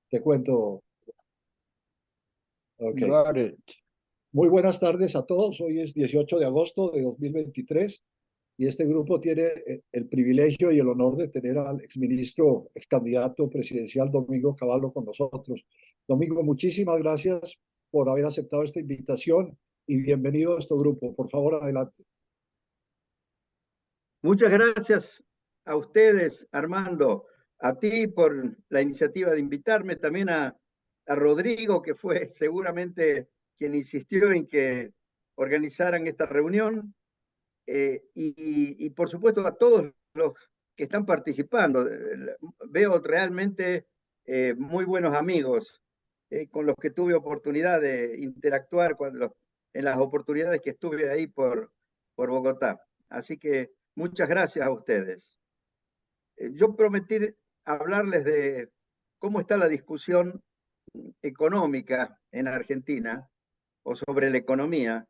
Te cuento. Ok. Got it. Muy buenas tardes a todos. Hoy es 18 de agosto de 2023 y este grupo tiene el privilegio y el honor de tener al exministro, ex candidato presidencial Domingo Cavallo con nosotros. Domingo, muchísimas gracias por haber aceptado esta invitación y bienvenido a este grupo. Por favor, adelante. Muchas gracias a ustedes, Armando, a ti por la iniciativa de invitarme, también a Rodrigo, que fue seguramente quien insistió en que organizaran esta reunión, y por supuesto a todos los que están participando. Veo realmente muy buenos amigos con los que tuve oportunidad de interactuar en las oportunidades que estuve ahí por Bogotá. Así que muchas gracias a ustedes. Yo prometí hablarles de cómo está la discusión económica en Argentina o sobre la economía.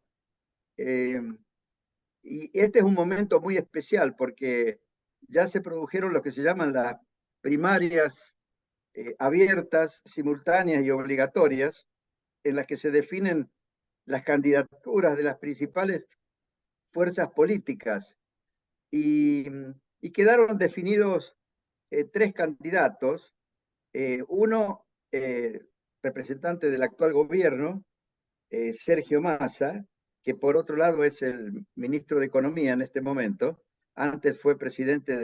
Eh, y este es un momento muy especial porque ya se produjeron lo que se llaman las primarias abiertas, simultáneas y obligatorias, en las que se definen las candidaturas de las principales fuerzas políticas. Y, y quedaron definidos tres candidatos, uno representante del actual gobierno, Sergio Massa, que por otro lado es el ministro de Economía en este momento, antes fue presidente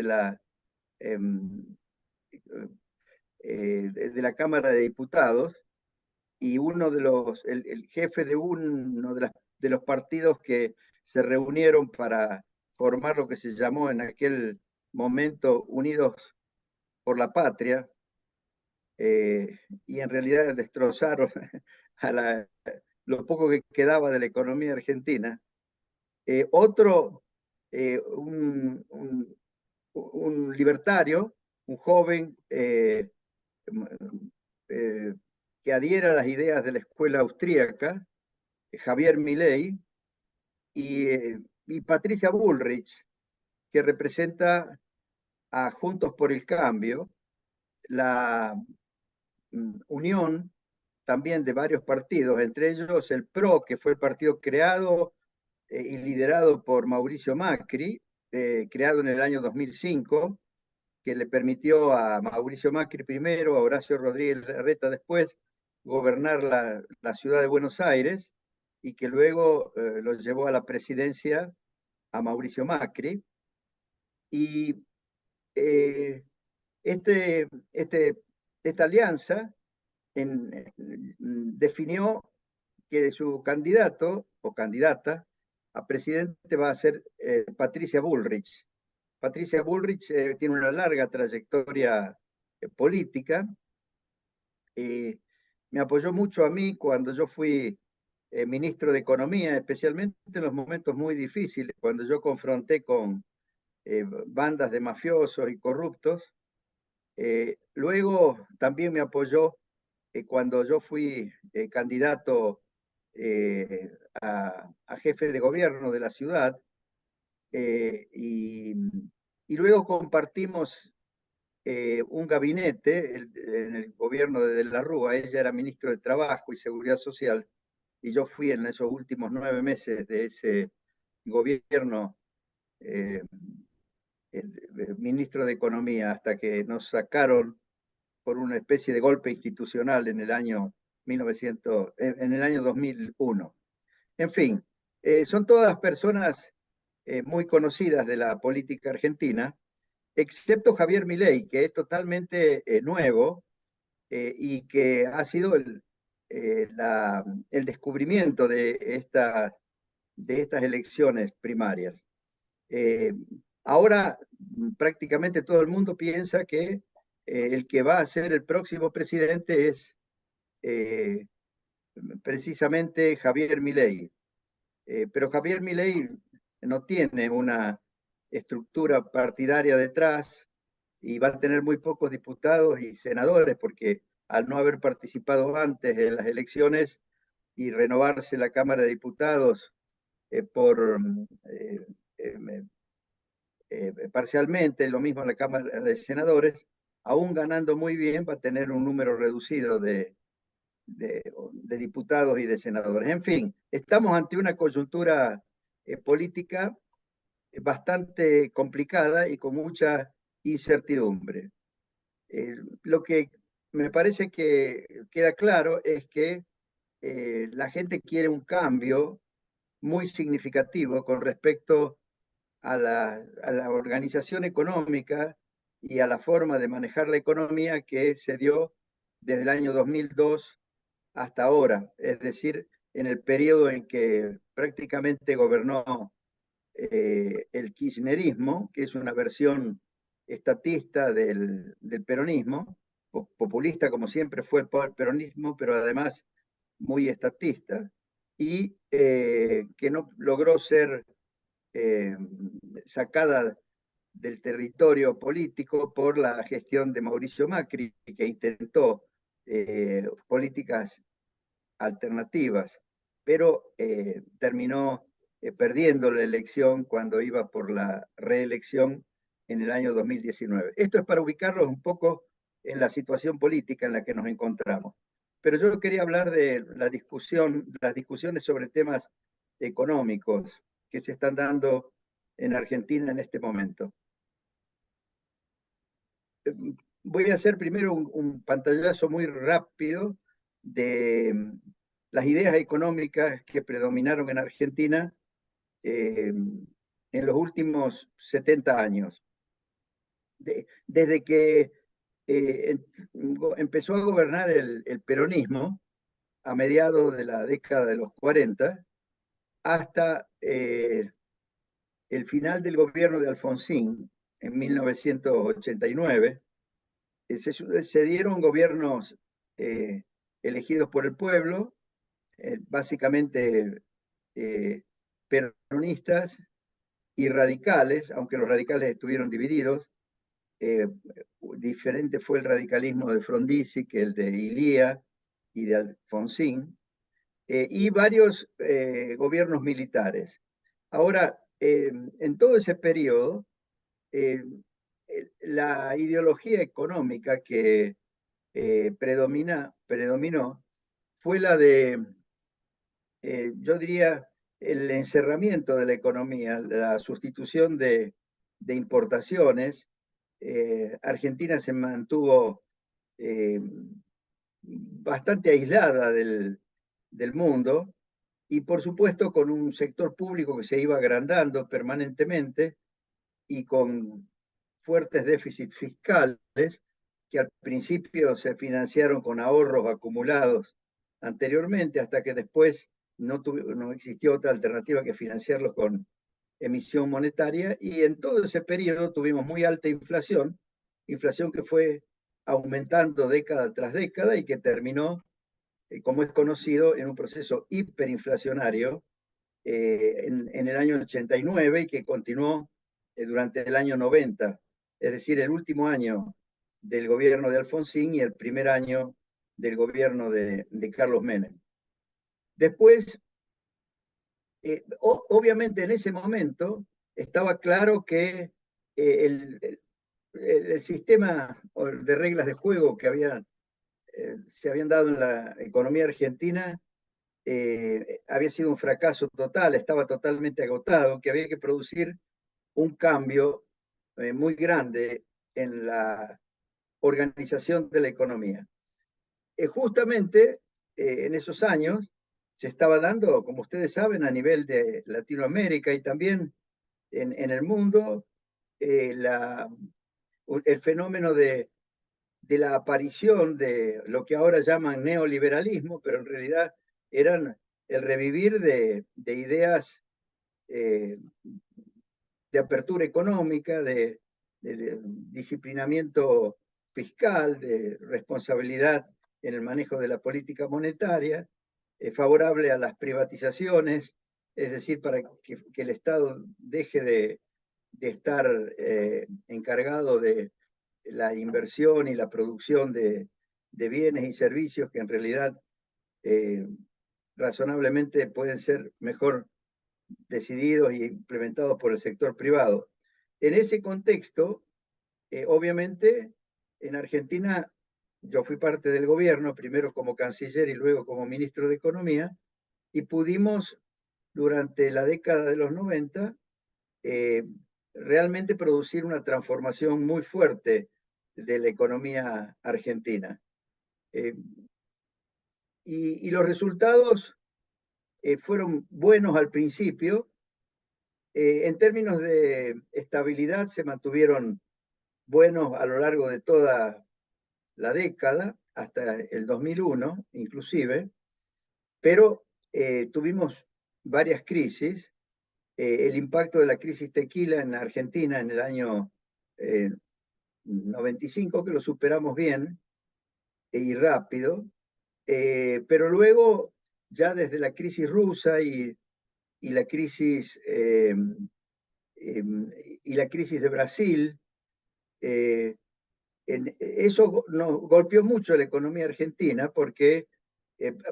eh, de la Cámara de Diputados y uno de el jefe de uno de los partidos que se reunieron para formar lo que se llamó en aquel momento Unidos por la Patria, y en realidad destrozaron a lo poco que quedaba de la economía argentina. Otro, un libertario, un joven eh, que adhiera a las ideas de la escuela austríaca, Javier Milei, y Patricia Bullrich, que representa a Juntos por el Cambio, la unión también de varios partidos, entre ellos el PRO, que fue el partido creado y liderado por Mauricio Macri, creado en el año 2005, que le permitió a Mauricio Macri primero, a Horacio Rodríguez Larreta después, gobernar la ciudad de Buenos Aires y que luego los llevó a la presidencia a Mauricio Macri. Y eh, este, este, esta alianza definió que su candidato o candidata a presidente va a ser Patricia Bullrich. Patricia Bullrich tiene una larga trayectoria política. eh, Me apoyó mucho a mí cuando yo fui ministro de Economía, especialmente en los momentos muy difíciles, cuando yo confronté con bandas de mafiosos y corruptos. Luego también me apoyó cuando yo fui candidato a jefe de gobierno de la ciudad, eh, y, y luego compartimos un gabinete en el gobierno de la Rúa. Ella era ministro de Trabajo y Seguridad Social y yo fui en esos últimos 9 meses de ese gobierno eh, ministro de Economía hasta que nos sacaron por una especie de golpe institucional en el año 1900, en el año 2001. En fin, son todas personas muy conocidas de la política argentina, excepto Javier Milei, que es totalmente nuevo y que ha sido el descubrimiento de estas elecciones primarias. Eh, Ahora prácticamente todo el mundo piensa que el que va a ser el próximo presidente es eh, precisamente Javier Milei. Pero Javier Milei no tiene una estructura partidaria detrás y va a tener muy pocos diputados y senadores porque al no haber participado antes en las elecciones y renovarse la Cámara de Diputados por parcialmente, lo mismo en la Cámara de Senadores, aún ganando muy bien, va a tener un número reducido de diputados y de senadores. En fin, estamos ante una coyuntura política bastante complicada y con mucha incertidumbre. Lo que me parece que queda claro es que la gente quiere un cambio muy significativo con respecto a la organización económica y a la forma de manejar la economía que se dio desde el año 2002 hasta ahora, es decir, en el periodo en que prácticamente gobernó el kirchnerismo, que es una versión estatista del peronismo, populista como siempre fue el peronismo, pero además muy estatista, y que no logró ser eh, sacada del territorio político por la gestión de Mauricio Macri, que intentó políticas alternativas, pero terminó perdiendo la elección cuando iba por la reelección en el año 2019. Esto es para ubicarlos un poco en la situación política en la que nos encontramos. Pero yo quería hablar de las discusiones sobre temas económicos que se están dando en Argentina en este momento. Voy a hacer primero un pantallazo muy rápido de las ideas económicas que predominaron en Argentina en los últimos 70 años. Desde que empezó a gobernar el peronismo a mediados de la década de los 40 hasta el final del gobierno de Alfonsín en 1989, se dieron gobiernos elegidos por el pueblo, básicamente peronistas y radicales, aunque los radicales estuvieron divididos. Diferente fue el radicalismo de Frondizi que el de Ilía y de Alfonsín, y varios gobiernos militares. Ahora, en todo ese periodo, la ideología económica que predominó fue la de, yo diría, el encerramiento de la economía, la sustitución de importaciones. Argentina se mantuvo bastante aislada del mundo y por supuesto con un sector público que se iba agrandando permanentemente y con fuertes déficits fiscales que al principio se financiaron con ahorros acumulados anteriormente, hasta que después no existió otra alternativa que financiarlos con emisión monetaria, y en todo ese periodo tuvimos muy alta inflación, inflación que fue aumentando década tras década y que terminó, como es conocido, en un proceso hiperinflacionario en el año 89 y que continuó durante el año 90, es decir, el último año del gobierno de Alfonsín y el primer año del gobierno de Carlos Menem. Después, obviamente en ese momento estaba claro que el sistema de reglas de juego que se habían dado en la economía argentina había sido un fracaso total, estaba totalmente agotado, que había que producir un cambio muy grande en la organización de la economía. Justamente en esos años se estaba dando, como ustedes saben, a nivel de Latinoamérica y también en el mundo, el fenómeno de la aparición de lo que ahora llaman neoliberalismo, pero en realidad eran el revivir de ideas de apertura económica, de disciplinamiento fiscal, de responsabilidad en el manejo de la política monetaria, favorable a las privatizaciones, es decir, para que el Estado deje de estar encargado de la inversión y la producción de bienes y servicios que en realidad razonablemente pueden ser mejor decididos e implementados por el sector privado. En ese contexto, obviamente, En Argentina yo fui parte del gobierno, primero como canciller y luego como ministro de Economía, y pudimos durante la década de los 90 eh, realmente producir una transformación muy fuerte de la economía argentina. Eh, y los resultados fueron buenos al principio. En términos de estabilidad se mantuvieron buenos a lo largo de toda la década, hasta el 2001 inclusive, pero tuvimos varias crisis. El impacto de la crisis tequila en Argentina en el año 95, que lo superamos bien y rápido, pero luego ya desde la crisis rusa y la crisis de Brasil, eso nos golpeó mucho la economía argentina porque,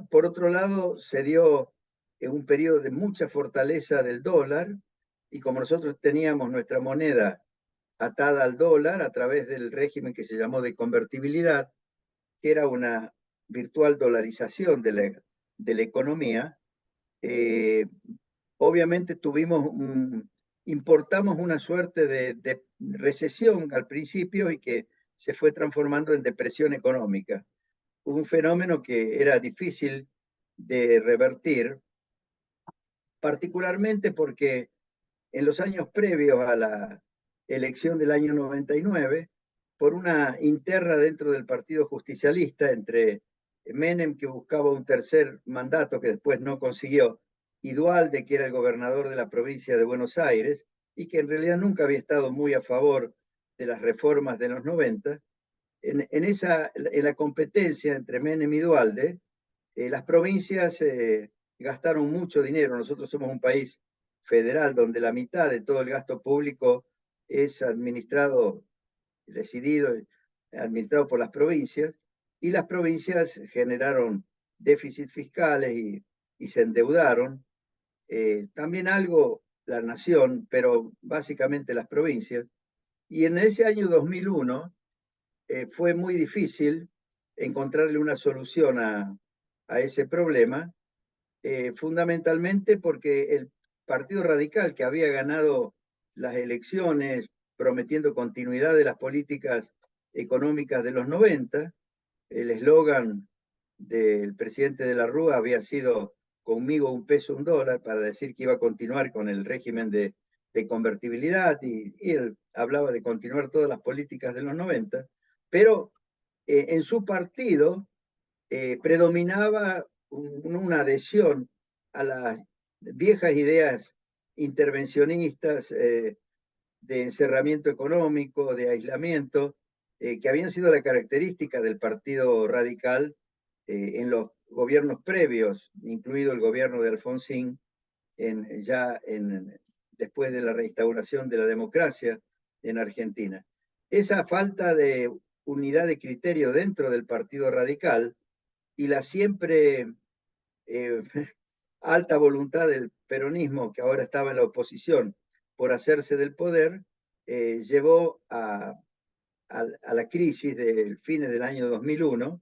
por otro lado, se dio un periodo de mucha fortaleza del dólar y como nosotros teníamos nuestra moneda atada al dólar a través del régimen que se llamó de convertibilidad, que era una virtual dolarización de la economía, eh, obviamente importamos una suerte de recesión al principio y que se fue transformando en depresión económica. Un fenómeno que era difícil de revertir, particularmente porque en los años previos a la elección del año 99, por una interna dentro del Partido Justicialista entre Menem, que buscaba un tercer mandato que después no consiguió, y Dualde, que era el gobernador de la provincia de Buenos Aires, y que en realidad nunca había estado muy a favor de las reformas de los 90, en la competencia entre Menem y Dualde, las provincias gastaron mucho dinero. Nosotros somos un país federal donde la mitad de todo el gasto público es administrado, decidido, administrado por las provincias, y las provincias generaron déficits fiscales y se endeudaron. También algo la nación, pero básicamente las provincias. Y en ese año 2001 fue muy difícil encontrarle una solución a ese problema, fundamentalmente porque el Partido Radical, que había ganado las elecciones prometiendo continuidad de las políticas económicas de los 90, el eslogan del presidente de la Rúa había sido conmigo un peso, un dólar, para decir que iba a continuar con el régimen de convertibilidad y él hablaba de continuar todas las políticas de los 90, pero en su partido predominaba una adhesión a las viejas ideas intervencionistas de encerramiento económico, de aislamiento, que habían sido la característica del Partido Radical en los gobiernos previos, incluido el gobierno de Alfonsín, después de la reinstauración de la democracia en Argentina. Esa falta de unidad de criterio dentro del Partido Radical y la siempre eh, alta voluntad del peronismo, que ahora estaba en la oposición, por hacerse del poder, llevó a la crisis del fines del año 2001.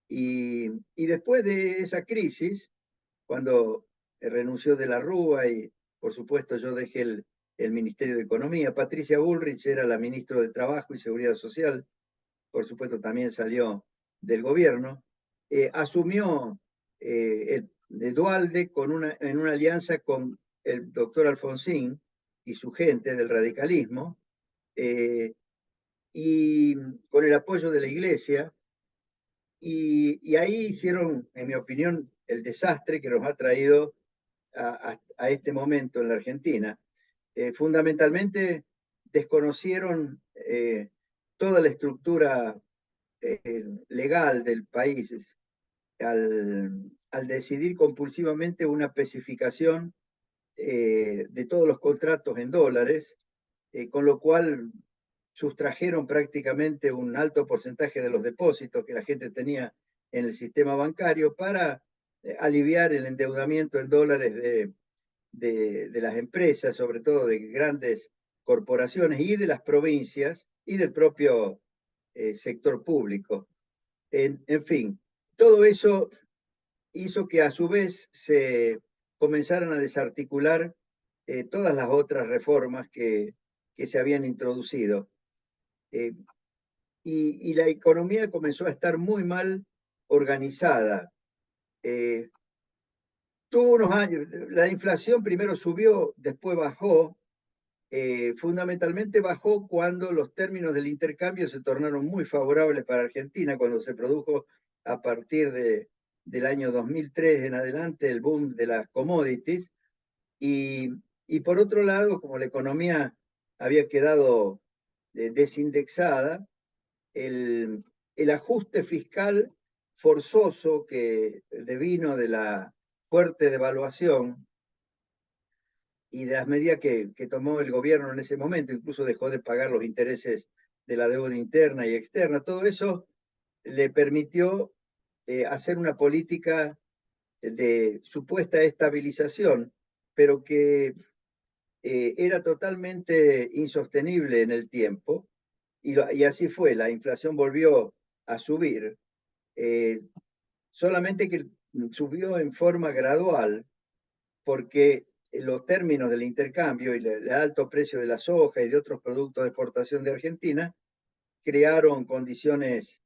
Y después de esa crisis, cuando renunció de la Rúa y por supuesto yo dejé el Ministerio de Economía, Patricia Bullrich era la ministra de Trabajo y Seguridad Social, por supuesto también salió del gobierno, asumió Dualde en una alianza con el doctor Alfonsín y su gente del radicalismo, y con el apoyo de la iglesia, y ahí hicieron, en mi opinión, el desastre que nos ha traído a este momento en la Argentina. Fundamentalmente desconocieron toda la estructura legal del país al decidir compulsivamente una especificación de todos los contratos en dólares, con lo cual sustrajeron prácticamente un alto porcentaje de los depósitos que la gente tenía en el sistema bancario para aliviar el endeudamiento en dólares de las empresas, sobre todo de grandes corporaciones y de las provincias y del propio sector público. En fin, todo eso hizo que a su vez se comenzaran a desarticular todas las otras reformas que se habían introducido. Y la economía comenzó a estar muy mal organizada. Tuvo unos años, la inflación primero subió, después bajó. Fundamentalmente bajó cuando los términos del intercambio se tornaron muy favorables para Argentina, cuando se produjo a partir del año 2003 en adelante el boom de las commodities. Y por otro lado, como la economía había quedado desindexada, el ajuste fiscal forzoso que devino de la fuerte devaluación y de las medidas que tomó el gobierno en ese momento, incluso dejó de pagar los intereses de la deuda interna y externa, todo eso le permitió hacer una política de supuesta estabilización, pero que era totalmente insostenible en el tiempo, y así fue, la inflación volvió a subir, solamente que subió en forma gradual, porque los términos del intercambio y el alto precio de la soja y de otros productos de exportación de Argentina crearon condiciones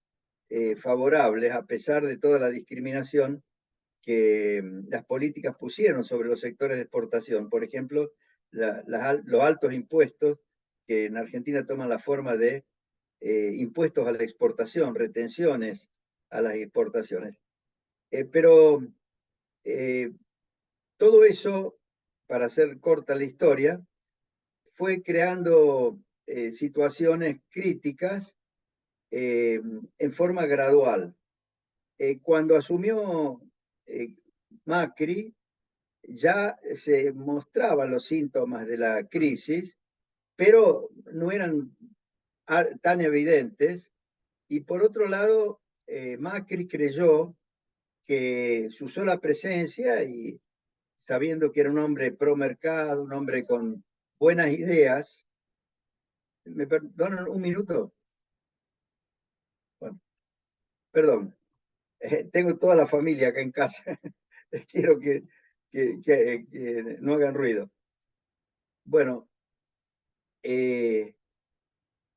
favorables, a pesar de toda la discriminación que las políticas pusieron sobre los sectores de exportación. Por ejemplo, los altos impuestos que en Argentina toman la forma de impuestos a la exportación, retenciones a las exportaciones. Pero todo eso, para hacer corta la historia, fue creando situaciones críticas en forma gradual. Cuando asumió Macri, ya se mostraban los síntomas de la crisis, pero no eran tan evidentes. Y por otro lado, Macri creyó que su sola presencia y sabiendo que era un hombre pro mercado, un hombre con buenas ideas. ¿Me perdonan un minuto? Bueno, perdón. Tengo toda la familia acá en casa. Quiero que no hagan ruido. Bueno,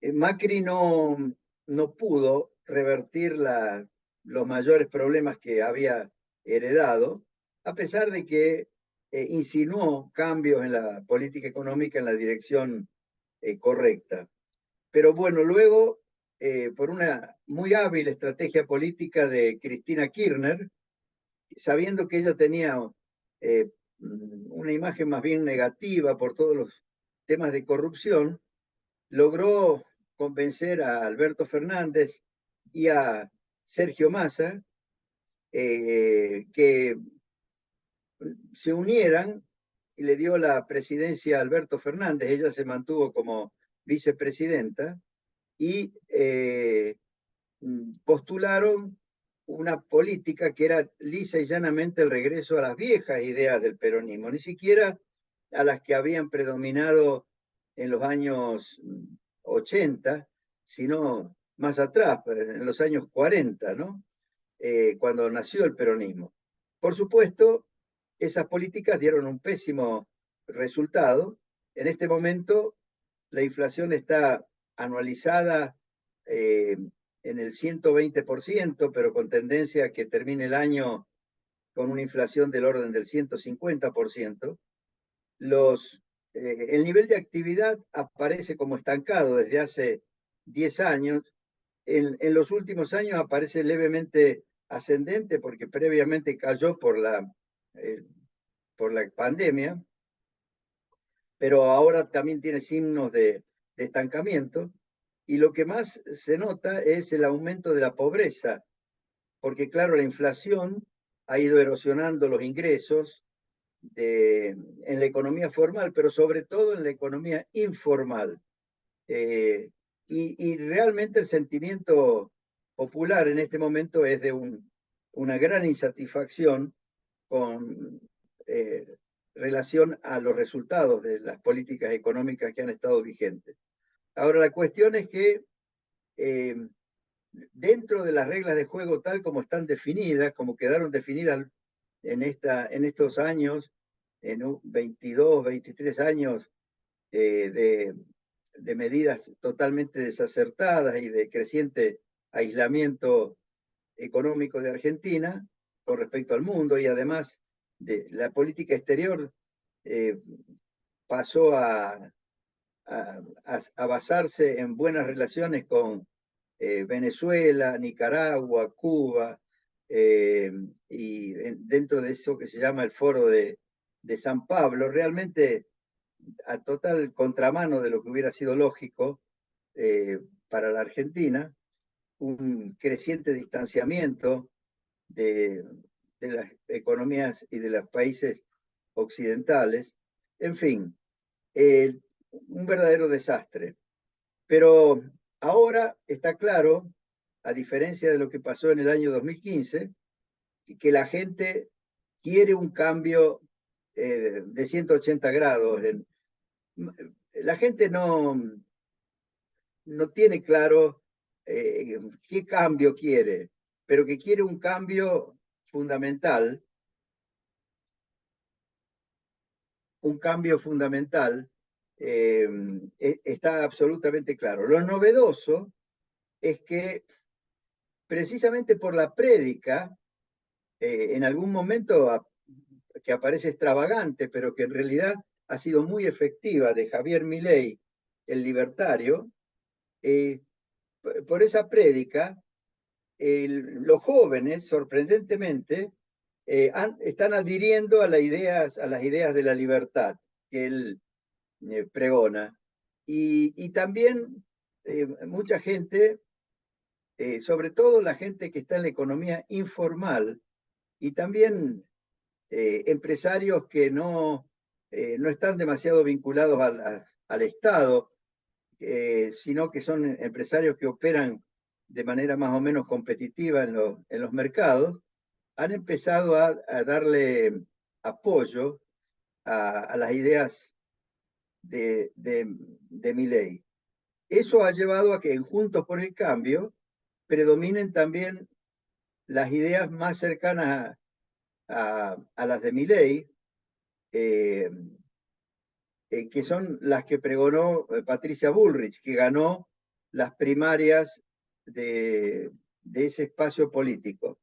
Macri no pudo revertir los mayores problemas que había heredado, a pesar de que insinuó cambios en la política económica en la dirección correcta. Pero bueno, luego, por una muy hábil estrategia política de Cristina Kirchner, sabiendo que ella tenía una imagen más bien negativa por todos los temas de corrupción, logró convencer a Alberto Fernández y a Sergio Massa que se unieran, y le dio la presidencia a Alberto Fernández. Ella se mantuvo como vicepresidenta y postularon una política que era lisa y llanamente el regreso a las viejas ideas del peronismo, ni siquiera a las que habían predominado en los años 80, sino más atrás, en los años 40, ¿no? Cuando nació el peronismo. Por supuesto, esas políticas dieron un pésimo resultado. En este momento, la inflación está anualizada en el 120%, pero con tendencia a que termine el año con una inflación del orden del 150%. El nivel de actividad aparece como estancado desde hace 10 años. En los últimos años aparece levemente ascendente porque previamente cayó por la pandemia, pero ahora también tiene signos de estancamiento. Y lo que más se nota es el aumento de la pobreza, porque claro, la inflación ha ido erosionando los ingresos en la economía formal, pero sobre todo en la economía informal. Y realmente el sentimiento popular en este momento es de una gran insatisfacción con relación a los resultados de las políticas económicas que han estado vigentes. Ahora, la cuestión es que dentro de las reglas de juego tal como están definidas, como quedaron definidas en estos años, en 22, 23 años de medidas totalmente desacertadas y de creciente aislamiento económico de Argentina con respecto al mundo, y además de la política exterior pasó a basarse en buenas relaciones con Venezuela, Nicaragua, Cuba, y dentro de eso que se llama el Foro de San Pablo, realmente a total contramano de lo que hubiera sido lógico para la Argentina, un creciente distanciamiento de, de las economías y de los países occidentales, en fin, un verdadero desastre. Pero ahora está claro, a diferencia de lo que pasó en el año 2015, que la gente quiere un cambio de 180 grados. La gente no tiene claro qué cambio quiere, pero que quiere un cambio fundamental, está absolutamente claro. Lo novedoso es que precisamente por la prédica, en algún momento que aparece extravagante, pero que en realidad ha sido muy efectiva, de Javier Milei, el libertario, por esa prédica, los jóvenes, sorprendentemente, están adhiriendo a las ideas de la libertad que él pregona. Y también mucha gente, sobre todo la gente que está en la economía informal, y también empresarios que no están demasiado vinculados al Estado, sino que son empresarios que operan de manera más o menos competitiva en los mercados, han empezado a darle apoyo a las ideas de Milei. Eso ha llevado a que en Juntos por el Cambio predominen también las ideas más cercanas a las de Milei, que son las que pregonó Patricia Bullrich, que ganó las primarias de ese espacio político.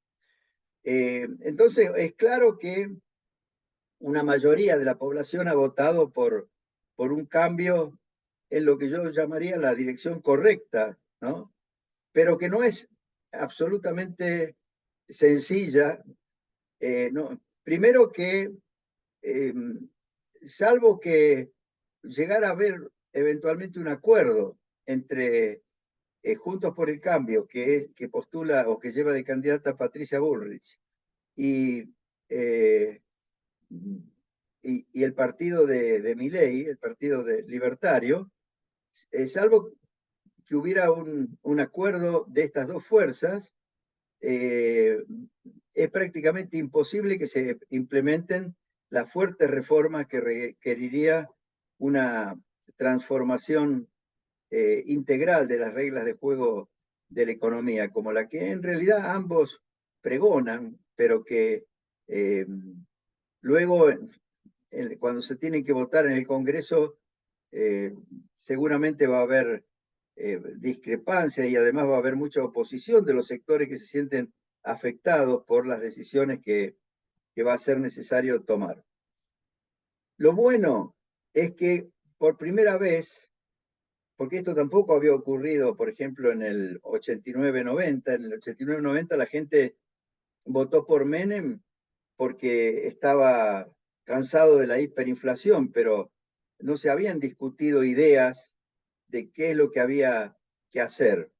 Entonces, es claro que una mayoría de la población ha votado por un cambio en lo que yo llamaría la dirección correcta, ¿no? Pero que no es absolutamente sencilla. No. Primero que, eh, salvo que llegara a haber eventualmente un acuerdo entre Juntos por el Cambio, que postula o que lleva de candidata a Patricia Bullrich, y, eh, y el partido de Milei, el partido libertario, salvo que hubiera un acuerdo de estas dos fuerzas, es prácticamente imposible que se implementen las fuertes reformas que requeriría una transformación integral de las reglas de juego de la economía, como la que en realidad ambos pregonan, pero que luego, cuando se tienen que votar en el Congreso, seguramente va a haber discrepancia, y además va a haber mucha oposición de los sectores que se sienten afectados por las decisiones que va a ser necesario tomar. Lo bueno es que por primera vez, porque esto tampoco había ocurrido, por ejemplo, en el 89-90, en el 89-90 la gente votó por Menem porque estaba cansado de la hiperinflación, pero no se habían discutido ideas de qué es lo que había que hacer.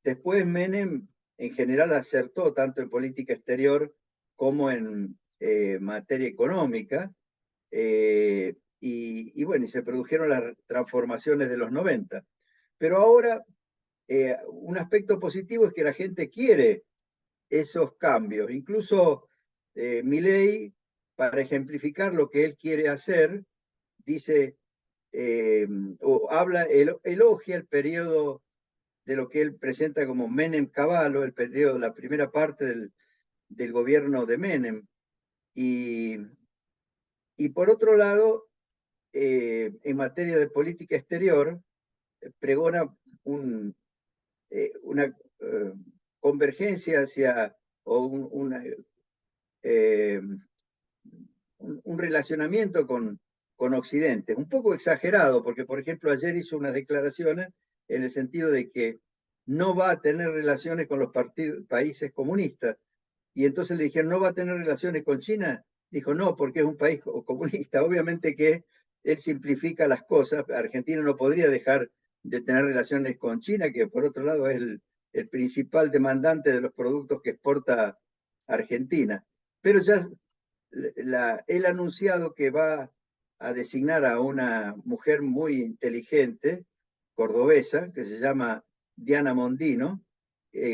Después Menem en general acertó tanto en política exterior como en materia económica, y bueno, y se produjeron las transformaciones de los 90. Pero ahora un aspecto positivo es que la gente quiere esos cambios. Incluso Milei, para ejemplificar lo que él quiere hacer, dice o elogia el periodo de lo que él presenta como Menem Cavallo, el periodo, la primera parte del gobierno de Menem. Y por otro lado, en materia de política exterior, pregona una convergencia hacia, o eh, un relacionamiento con Occidente, un poco exagerado, porque por ejemplo ayer hizo unas declaraciones en el sentido de que no va a tener relaciones con los países comunistas, y entonces le dijeron, ¿no va a tener relaciones con China? Dijo, no, porque es un país comunista. Obviamente que él simplifica las cosas. Argentina no podría dejar de tener relaciones con China, que por otro lado es el principal demandante de los productos que exporta Argentina. Pero ya él ha anunciado que va a designar a una mujer muy inteligente, cordobesa, que se llama Diana Mondino,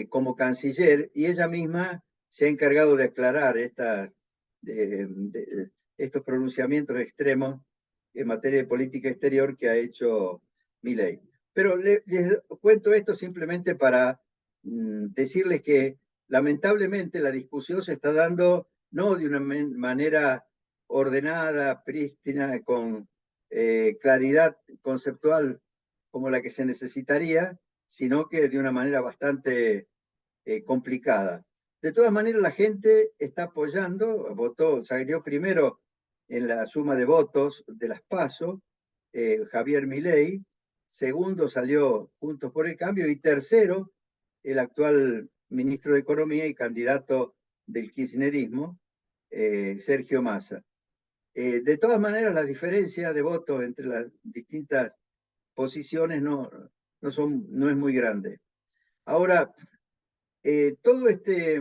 como canciller, y ella misma se ha encargado de aclarar estos pronunciamientos extremos en materia de política exterior que ha hecho Milei. Pero les cuento esto simplemente para decirles que lamentablemente la discusión se está dando no de una manera ordenada, prístina, con claridad conceptual como la que se necesitaría, sino que de una manera bastante complicada. De todas maneras, la gente está apoyando, votó, salió primero en la suma de votos de las PASO, Javier Milei, segundo salió Juntos por el Cambio y tercero el actual ministro de Economía y candidato del kirchnerismo, Sergio Massa. De todas maneras, la diferencia de votos entre las distintas posiciones no es muy grande. Ahora, eh, todo este,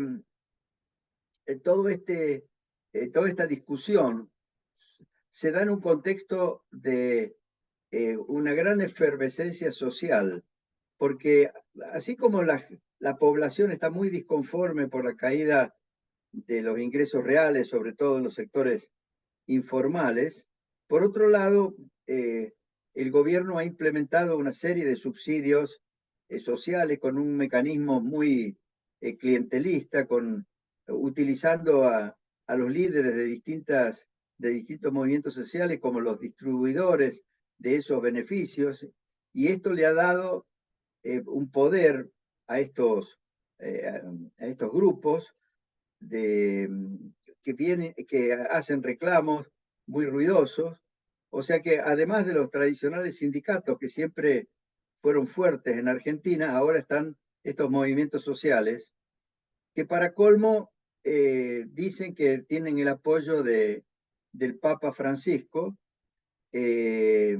toda esta discusión se da en un contexto de una gran efervescencia social, porque así como la población está muy disconforme por la caída de los ingresos reales, sobre todo en los sectores informales, por otro lado, el gobierno ha implementado una serie de subsidios sociales con un mecanismo muy clientelista, utilizando a los líderes de distintos movimientos sociales como los distribuidores de esos beneficios, y esto le ha dado un poder a a estos grupos de, que hacen reclamos muy ruidosos. O sea que además de los tradicionales sindicatos que siempre fueron fuertes en Argentina, ahora están estos movimientos sociales que para colmo dicen que tienen el apoyo del Papa Francisco. Eh,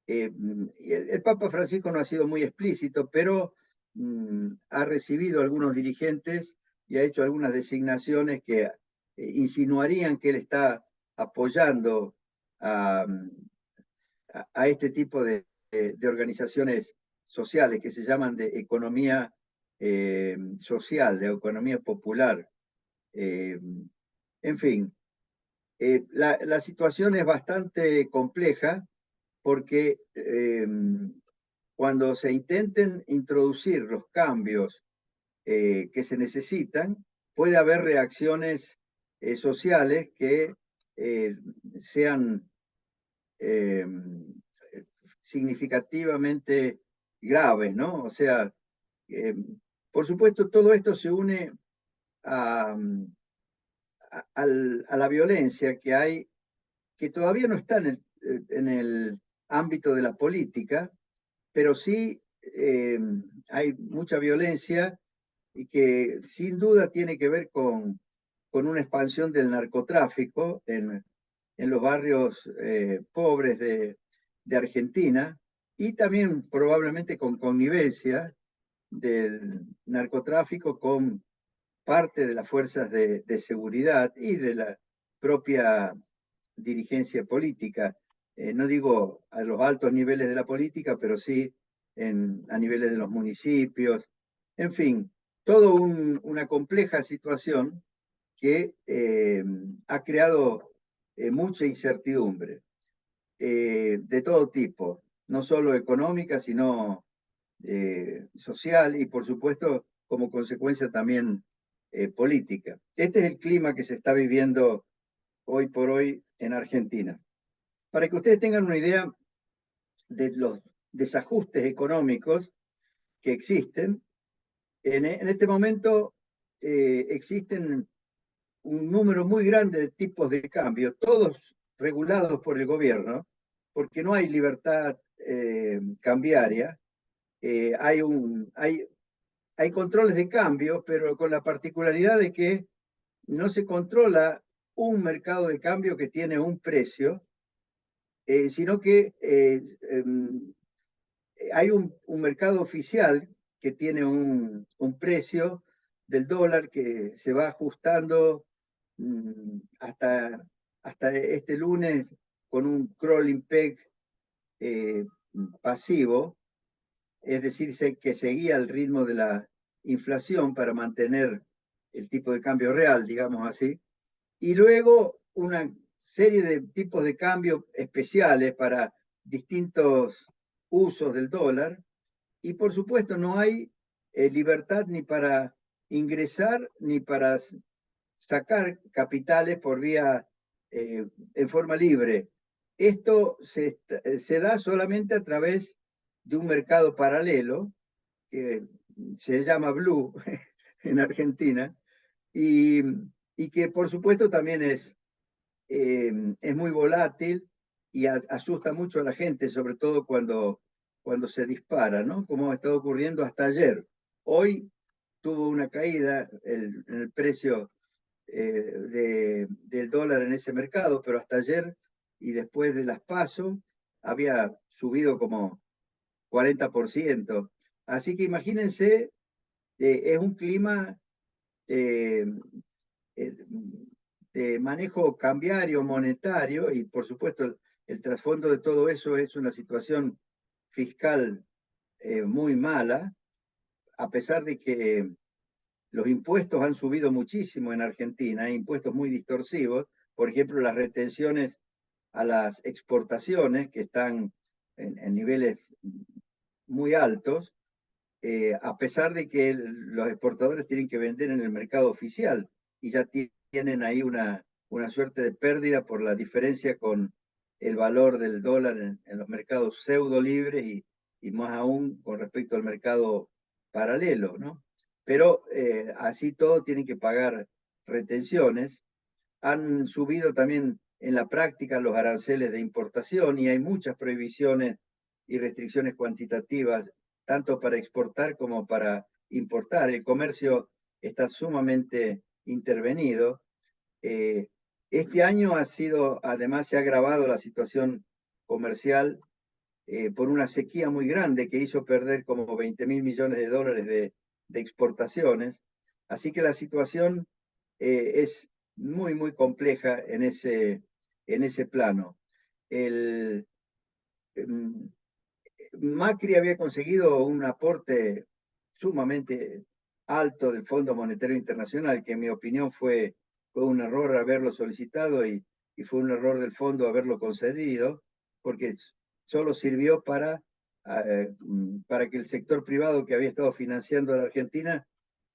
el Papa Francisco no ha sido muy explícito, pero ha recibido algunos dirigentes y ha hecho algunas designaciones que insinuarían que él está apoyando a, a este tipo de organizaciones sociales que se llaman de economía social, de economía popular. Eh, en fin, la situación es bastante compleja porque cuando se intenten introducir los cambios que se necesitan, puede haber reacciones sociales que sean eh, significativamente graves, ¿no? O sea, eh, por supuesto, todo esto se une a, a la violencia que hay, que todavía no está en el ámbito de la política, pero sí hay mucha violencia y que sin duda tiene que ver con una expansión del narcotráfico en los barrios pobres de Argentina y también probablemente con connivencia del narcotráfico con parte de las fuerzas de seguridad y de la propia dirigencia política. No digo a los altos niveles de la política, pero sí a niveles de los municipios. En fin, toda una compleja situación que ha creado mucha incertidumbre de todo tipo, no solo económica, sino social y, por supuesto, como consecuencia también política. Este es el clima que se está viviendo hoy por hoy en Argentina. Para que ustedes tengan una idea de los desajustes económicos que existen, en este momento existen un número muy grande de tipos de cambio, todos regulados por el gobierno, porque no hay libertad cambiaria. Hay controles de cambio, pero con la particularidad de que no se controla un mercado de cambio que tiene un precio, sino que hay un mercado oficial que tiene un precio del dólar que se va ajustando hasta, hasta este lunes con un crawling peg eh, pasivo, es decir, que seguía el ritmo de la inflación para mantener el tipo de cambio real, digamos así, y luego una serie de tipos de cambio especiales para distintos usos del dólar, y por supuesto no hay libertad ni para ingresar ni para sacar capitales por vía en forma libre. Esto se da solamente a través de un mercado paralelo que se llama Blue en Argentina y, y que por supuesto también es muy volátil y asusta mucho a la gente, sobre todo cuando se dispara, ¿no? Como ha estado ocurriendo hasta ayer. Hoy tuvo una caída en el precio del dólar en ese mercado, pero hasta ayer y después de las PASO había subido como 40%. Así que imagínense, es un clima eh, eh, de manejo cambiario, monetario, y por supuesto el trasfondo de todo eso es una situación fiscal muy mala, a pesar de que los impuestos han subido muchísimo en Argentina, hay impuestos muy distorsivos, por ejemplo, las retenciones a las exportaciones que están en niveles muy altos, a pesar de que los exportadores tienen que vender en el mercado oficial y ya tienen ahí una suerte de pérdida por la diferencia con el valor del dólar en los mercados pseudo libres y más aún con respecto al mercado paralelo, ¿no? Pero así todo tienen que pagar retenciones. Han subido también en la práctica los aranceles de importación y hay muchas prohibiciones y restricciones cuantitativas, tanto para exportar como para importar. El comercio está sumamente intervenido. Este año además se ha agravado la situación comercial por una sequía muy grande que hizo perder como 20.000 millones de dólares de exportaciones. Así que la situación es muy, muy compleja en ese plano. El, Macri había conseguido un aporte sumamente alto del Fondo Monetario Internacional, que en mi opinión fue un error haberlo solicitado y fue un error del fondo haberlo concedido, porque solo sirvió para que el sector privado que había estado financiando a la Argentina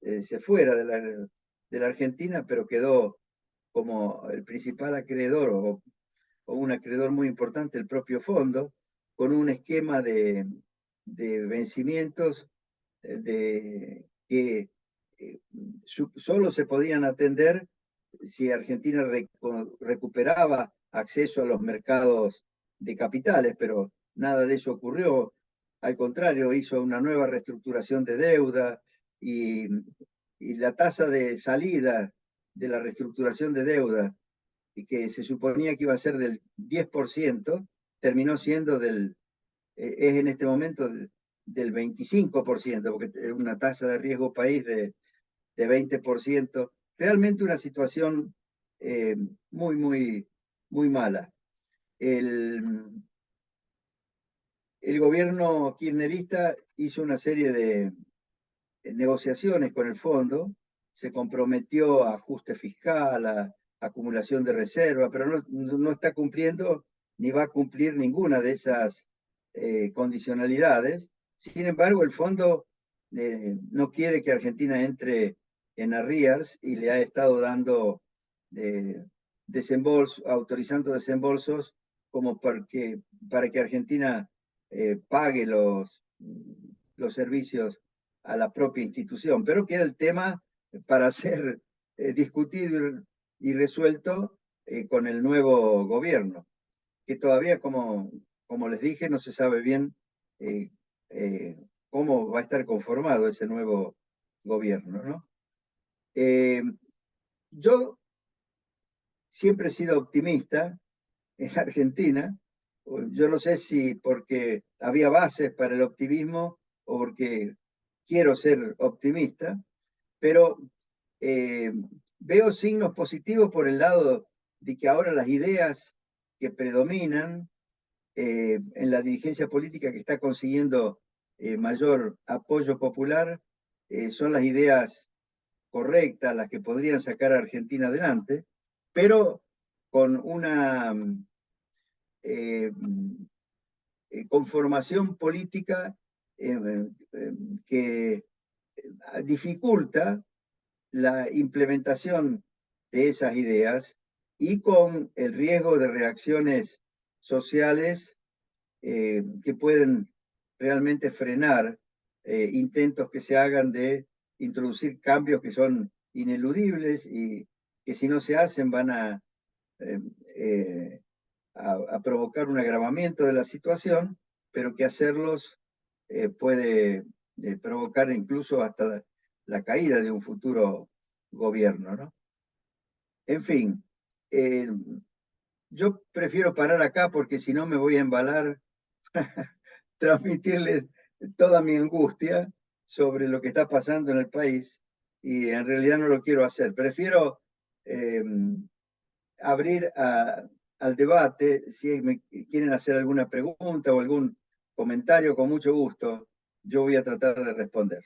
se fuera de la Argentina, pero quedó como el principal acreedor o un acreedor muy importante el propio fondo, con un esquema de vencimientos que solo se podían atender si Argentina recuperaba acceso a los mercados de capitales, pero nada de eso ocurrió. Al contrario, hizo una nueva reestructuración de deuda y la tasa de salida de la reestructuración de deuda, y que se suponía que iba a ser del 10%, terminó siendo es en este momento del 25%, porque es una tasa de riesgo país de 20%. Realmente una situación muy, muy, muy mala. El gobierno kirchnerista hizo una serie de negociaciones con el fondo, se comprometió a ajuste fiscal, a acumulación de reserva, pero no está cumpliendo ni va a cumplir ninguna de esas condicionalidades, Sin embargo, el fondo no quiere que Argentina entre en arrears y le ha estado dando autorizando desembolsos como para que Argentina pague los servicios a la propia institución, pero que era el tema para ser discutido y resuelto con el nuevo gobierno, que todavía, como les dije, no se sabe bien eh, cómo va a estar conformado ese nuevo gobierno, ¿no? Yo siempre he sido optimista en Argentina. Yo no sé si porque había bases para el optimismo o porque quiero ser optimista, pero veo signos positivos por el lado de que ahora las ideas que predominan en la dirigencia política que está consiguiendo mayor apoyo popular son las ideas correctas, las que podrían sacar a Argentina adelante, pero con una eh, conformación política que dificulta la implementación de esas ideas y con el riesgo de reacciones sociales que pueden realmente frenar intentos que se hagan de introducir cambios que son ineludibles y que si no se hacen van eh, eh, a provocar un agravamiento de la situación, pero que hacerlos puede provocar incluso hasta la caída de un futuro gobierno, ¿no? En fin, yo prefiero parar acá porque si no me voy a embalar transmitirles toda mi angustia sobre lo que está pasando en el país y en realidad no lo quiero hacer. Prefiero eh, abrir al debate. Si me quieren hacer alguna pregunta o algún comentario, con mucho gusto, yo voy a tratar de responder.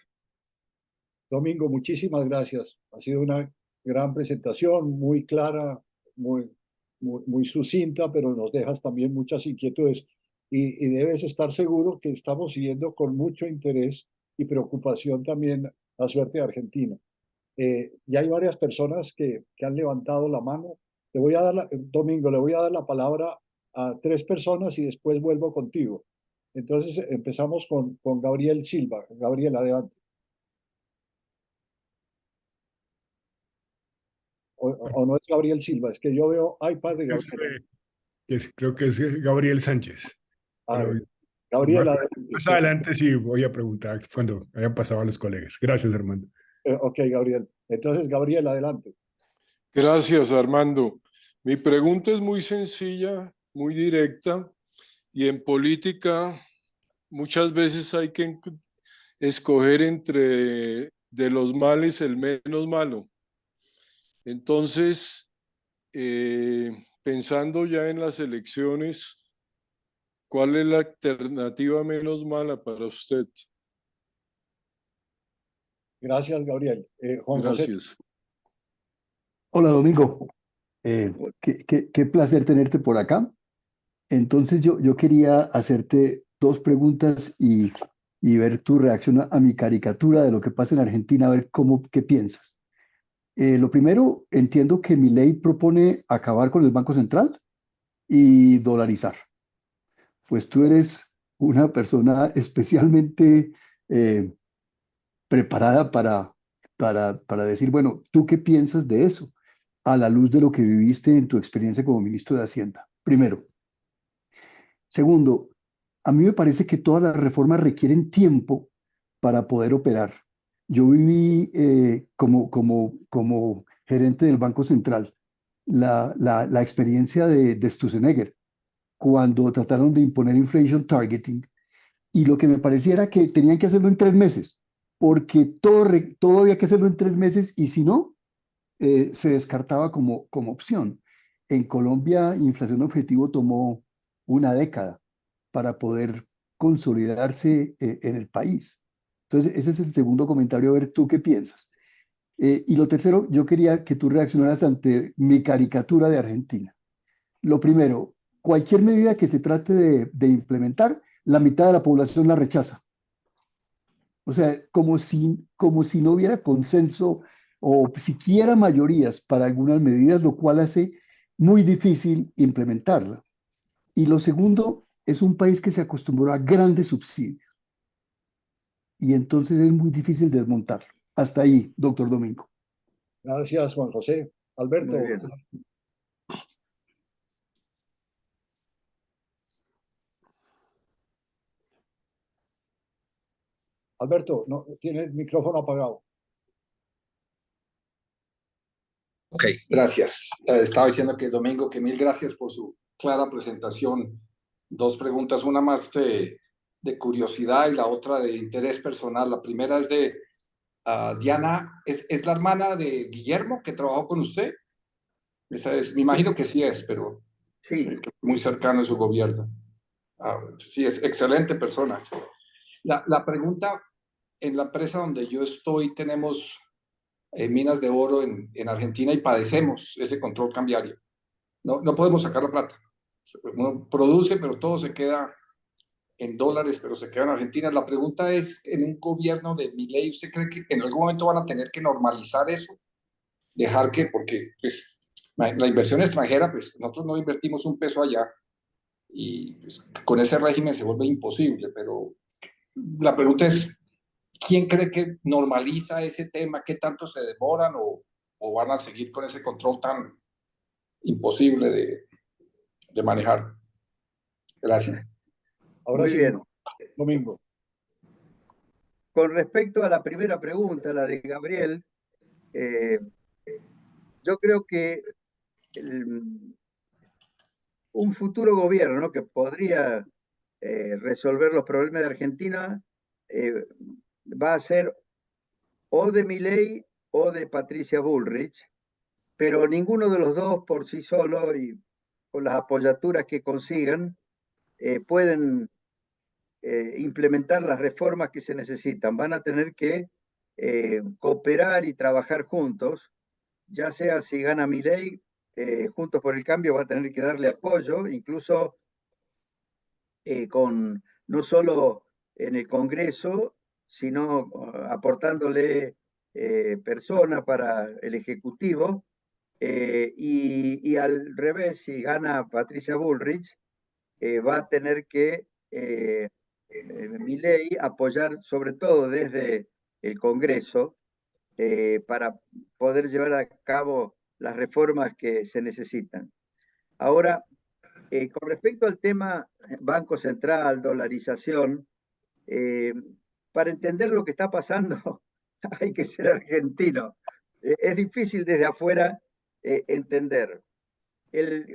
Domingo, muchísimas gracias. Ha sido una gran presentación, muy clara, muy sucinta, pero nos dejas también muchas inquietudes. Y debes estar seguro que estamos siguiendo con mucho interés y preocupación también la suerte de Argentina. Ya hay varias personas que han levantado la mano. Domingo, le voy a dar la palabra a tres personas y después vuelvo contigo. Entonces empezamos con Gabriel Silva. Gabriel, adelante. O no es Gabriel Silva, es que yo veo iPad de Gabriel. Creo que es Gabriel Sánchez. Ah, Pero Gabriel, más, adelante. más adelante sí voy a preguntar cuando hayan pasado a los colegas. Gracias, Armando. Ok, Gabriel. Entonces, Gabriel, adelante. Gracias, Armando. Mi pregunta es muy sencilla, muy directa, y en política muchas veces hay que escoger entre de los males el menos malo. Entonces, pensando ya en las elecciones, ¿cuál es la alternativa menos mala para usted? Gracias, Gabriel. Juan José. Gracias. Hola, Domingo. Qué placer tenerte por acá. Entonces yo quería hacerte dos preguntas y ver tu reacción a mi caricatura de lo que pasa en Argentina, a ver qué piensas. Lo primero, entiendo que mi ley propone acabar con el Banco Central y dolarizar. Pues tú eres una persona especialmente preparada para decir, bueno, ¿tú qué piensas de eso? A la luz de lo que viviste en tu experiencia como ministro de Hacienda. Primero. Segundo, a mí me parece que todas las reformas requieren tiempo para poder operar. Yo viví como gerente del Banco Central la experiencia de Sturzenegger cuando trataron de imponer inflation targeting y lo que me parecía era que tenían que hacerlo en 3 meses, porque todo había que hacerlo en 3 meses y si no, se descartaba como opción. En Colombia, inflación objetivo tomó una década para poder consolidarse en el país. Entonces, ese es el segundo comentario, a ver tú qué piensas. Y lo tercero, yo quería que tú reaccionaras ante mi caricatura de Argentina. Lo primero, cualquier medida que se trate de implementar, la mitad de la población la rechaza. O sea, como si no hubiera consenso o siquiera mayorías para algunas medidas, lo cual hace muy difícil implementarla. Y lo segundo, es un país que se acostumbró a grandes subsidios y entonces es muy difícil desmontarlo. Hasta ahí, doctor Domingo. Gracias, Juan José. Muy Alberto, bien. Alberto, no, tiene el micrófono apagado. Ok, gracias. Estaba diciendo que Domingo, que mil gracias por su clara presentación. Dos preguntas, una más de curiosidad y la otra de interés personal. La primera es de Diana, ¿es la hermana de Guillermo que trabajó con usted? Esa es, me imagino que sí es, pero sí, Sí, muy cercano en su gobierno. Sí, es excelente persona. La pregunta, en la empresa donde yo estoy tenemos minas de oro en Argentina y padecemos ese control cambiario. No podemos sacar la plata. Uno produce, pero todo se queda en dólares, pero se queda en Argentina. La pregunta es, en un gobierno de Milei, ¿usted cree que en algún momento van a tener que normalizar eso? Dejar que, porque pues, la inversión extranjera, pues nosotros no invertimos un peso allá y pues, con ese régimen se vuelve imposible, pero la pregunta es, ¿quién cree que normaliza ese tema? ¿Qué tanto se demoran o van a seguir con ese control tan imposible de manejar? Gracias. Ahora muy sí, bien. Domingo. Con respecto a la primera pregunta, la de Gabriel, eh, yo creo que el- un futuro gobierno, ¿no?, que podría resolver los problemas de Argentina eh, va a ser o de Milei o de Patricia Bullrich, pero ninguno de los dos por sí solo y con las apoyaturas que consigan pueden implementar las reformas que se necesitan. Van a tener que cooperar y trabajar juntos, ya sea si gana Milei, Juntos por el Cambio va a tener que darle apoyo, incluso con no solo en el Congreso, sino aportándole personas para el Ejecutivo. Y al revés, si gana Patricia Bullrich, va a tener que Milei apoyar sobre todo desde el Congreso para poder llevar a cabo las reformas que se necesitan. Ahora, con respecto al tema Banco Central, dolarización, eh, para entender lo que está pasando hay que ser argentino. Es difícil desde afuera entender.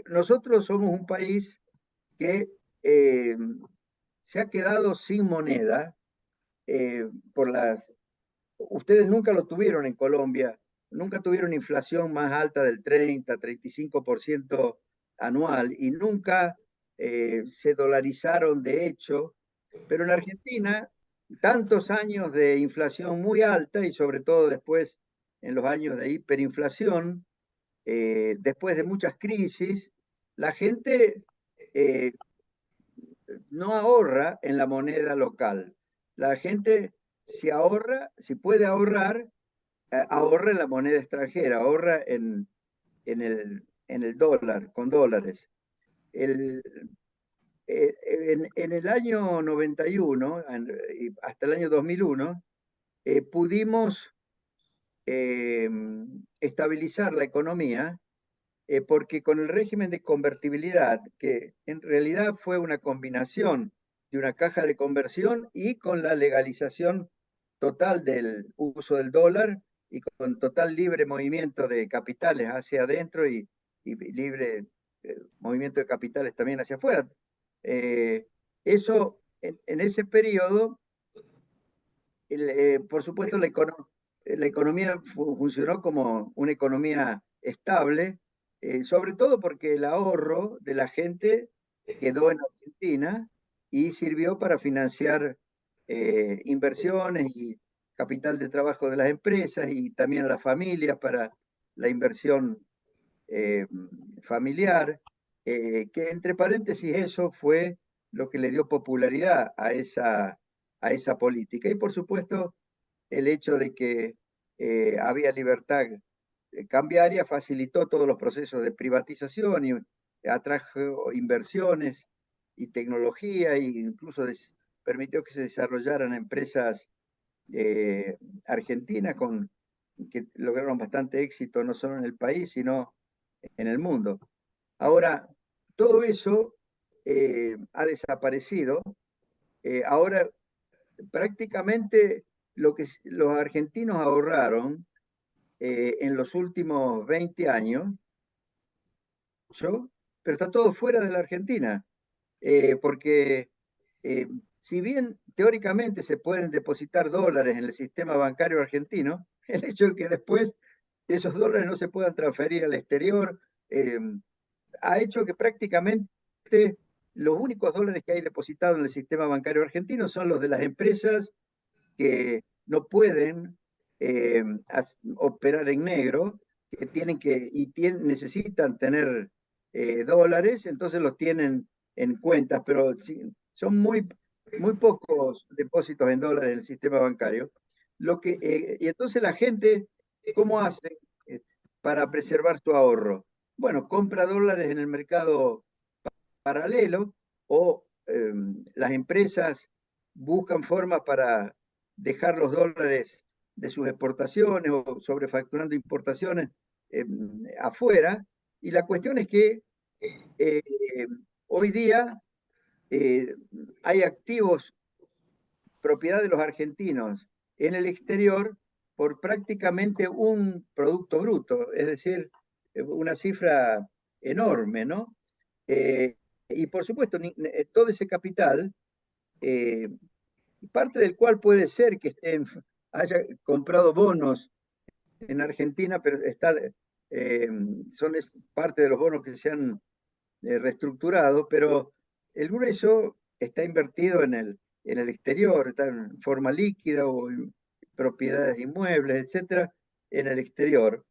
Nosotros somos un país que eh, se ha quedado sin moneda por las... Ustedes nunca lo tuvieron en Colombia, nunca tuvieron inflación más alta del 30-35% anual y nunca se dolarizaron de hecho, pero en Argentina tantos años de inflación muy alta y sobre todo después en los años de hiperinflación, después de muchas crisis, la gente eh, no ahorra en la moneda local. La gente si ahorra, si puede ahorrar, ahorra en la moneda extranjera, ahorra en el dólar, con dólares. El, en el año 91, hasta el año 2001, pudimos estabilizar la economía porque con el régimen de convertibilidad, que en realidad fue una combinación de una caja de conversión y con la legalización total del uso del dólar y con total libre movimiento de capitales hacia adentro y libre movimiento de capitales también hacia afuera. Eso, en ese periodo, por supuesto, la economía funcionó como una economía estable, sobre todo porque el ahorro de la gente quedó en Argentina y sirvió para financiar inversiones y capital de trabajo de las empresas y también a las familias para la inversión eh, familiar, que entre paréntesis eso fue lo que le dio popularidad a esa política. Y por supuesto, el hecho de que había libertad cambiaria facilitó todos los procesos de privatización y atrajo inversiones y tecnología, e incluso permitió que se desarrollaran empresas argentinas que lograron bastante éxito no solo en el país, sino en el mundo. Ahora, todo eso ha desaparecido. Ahora, prácticamente lo que los argentinos ahorraron en los últimos 20 años, pero está todo fuera de la Argentina, porque si bien teóricamente se pueden depositar dólares en el sistema bancario argentino, el hecho de que después esos dólares no se puedan transferir al exterior ha hecho que prácticamente los únicos dólares que hay depositados en el sistema bancario argentino son los de las empresas que no pueden operar en negro, que necesitan tener dólares, entonces los tienen en cuentas, pero son muy pocos depósitos en dólares en el sistema bancario. Y entonces la gente, ¿cómo hace para preservar su ahorro? Bueno, compra dólares en el mercado paralelo o las empresas buscan formas para dejar los dólares de sus exportaciones o sobrefacturando importaciones afuera. Y la cuestión es que eh, hoy día hay activos, propiedad de los argentinos en el exterior por prácticamente un producto bruto, es decir, una cifra enorme, ¿no? Y por supuesto, todo ese capital, parte del cual puede ser que haya comprado bonos en Argentina, pero son parte de los bonos que se han reestructurado, pero el grueso está invertido en el exterior, está en forma líquida o en propiedades de inmuebles, etcétera, en el exterior.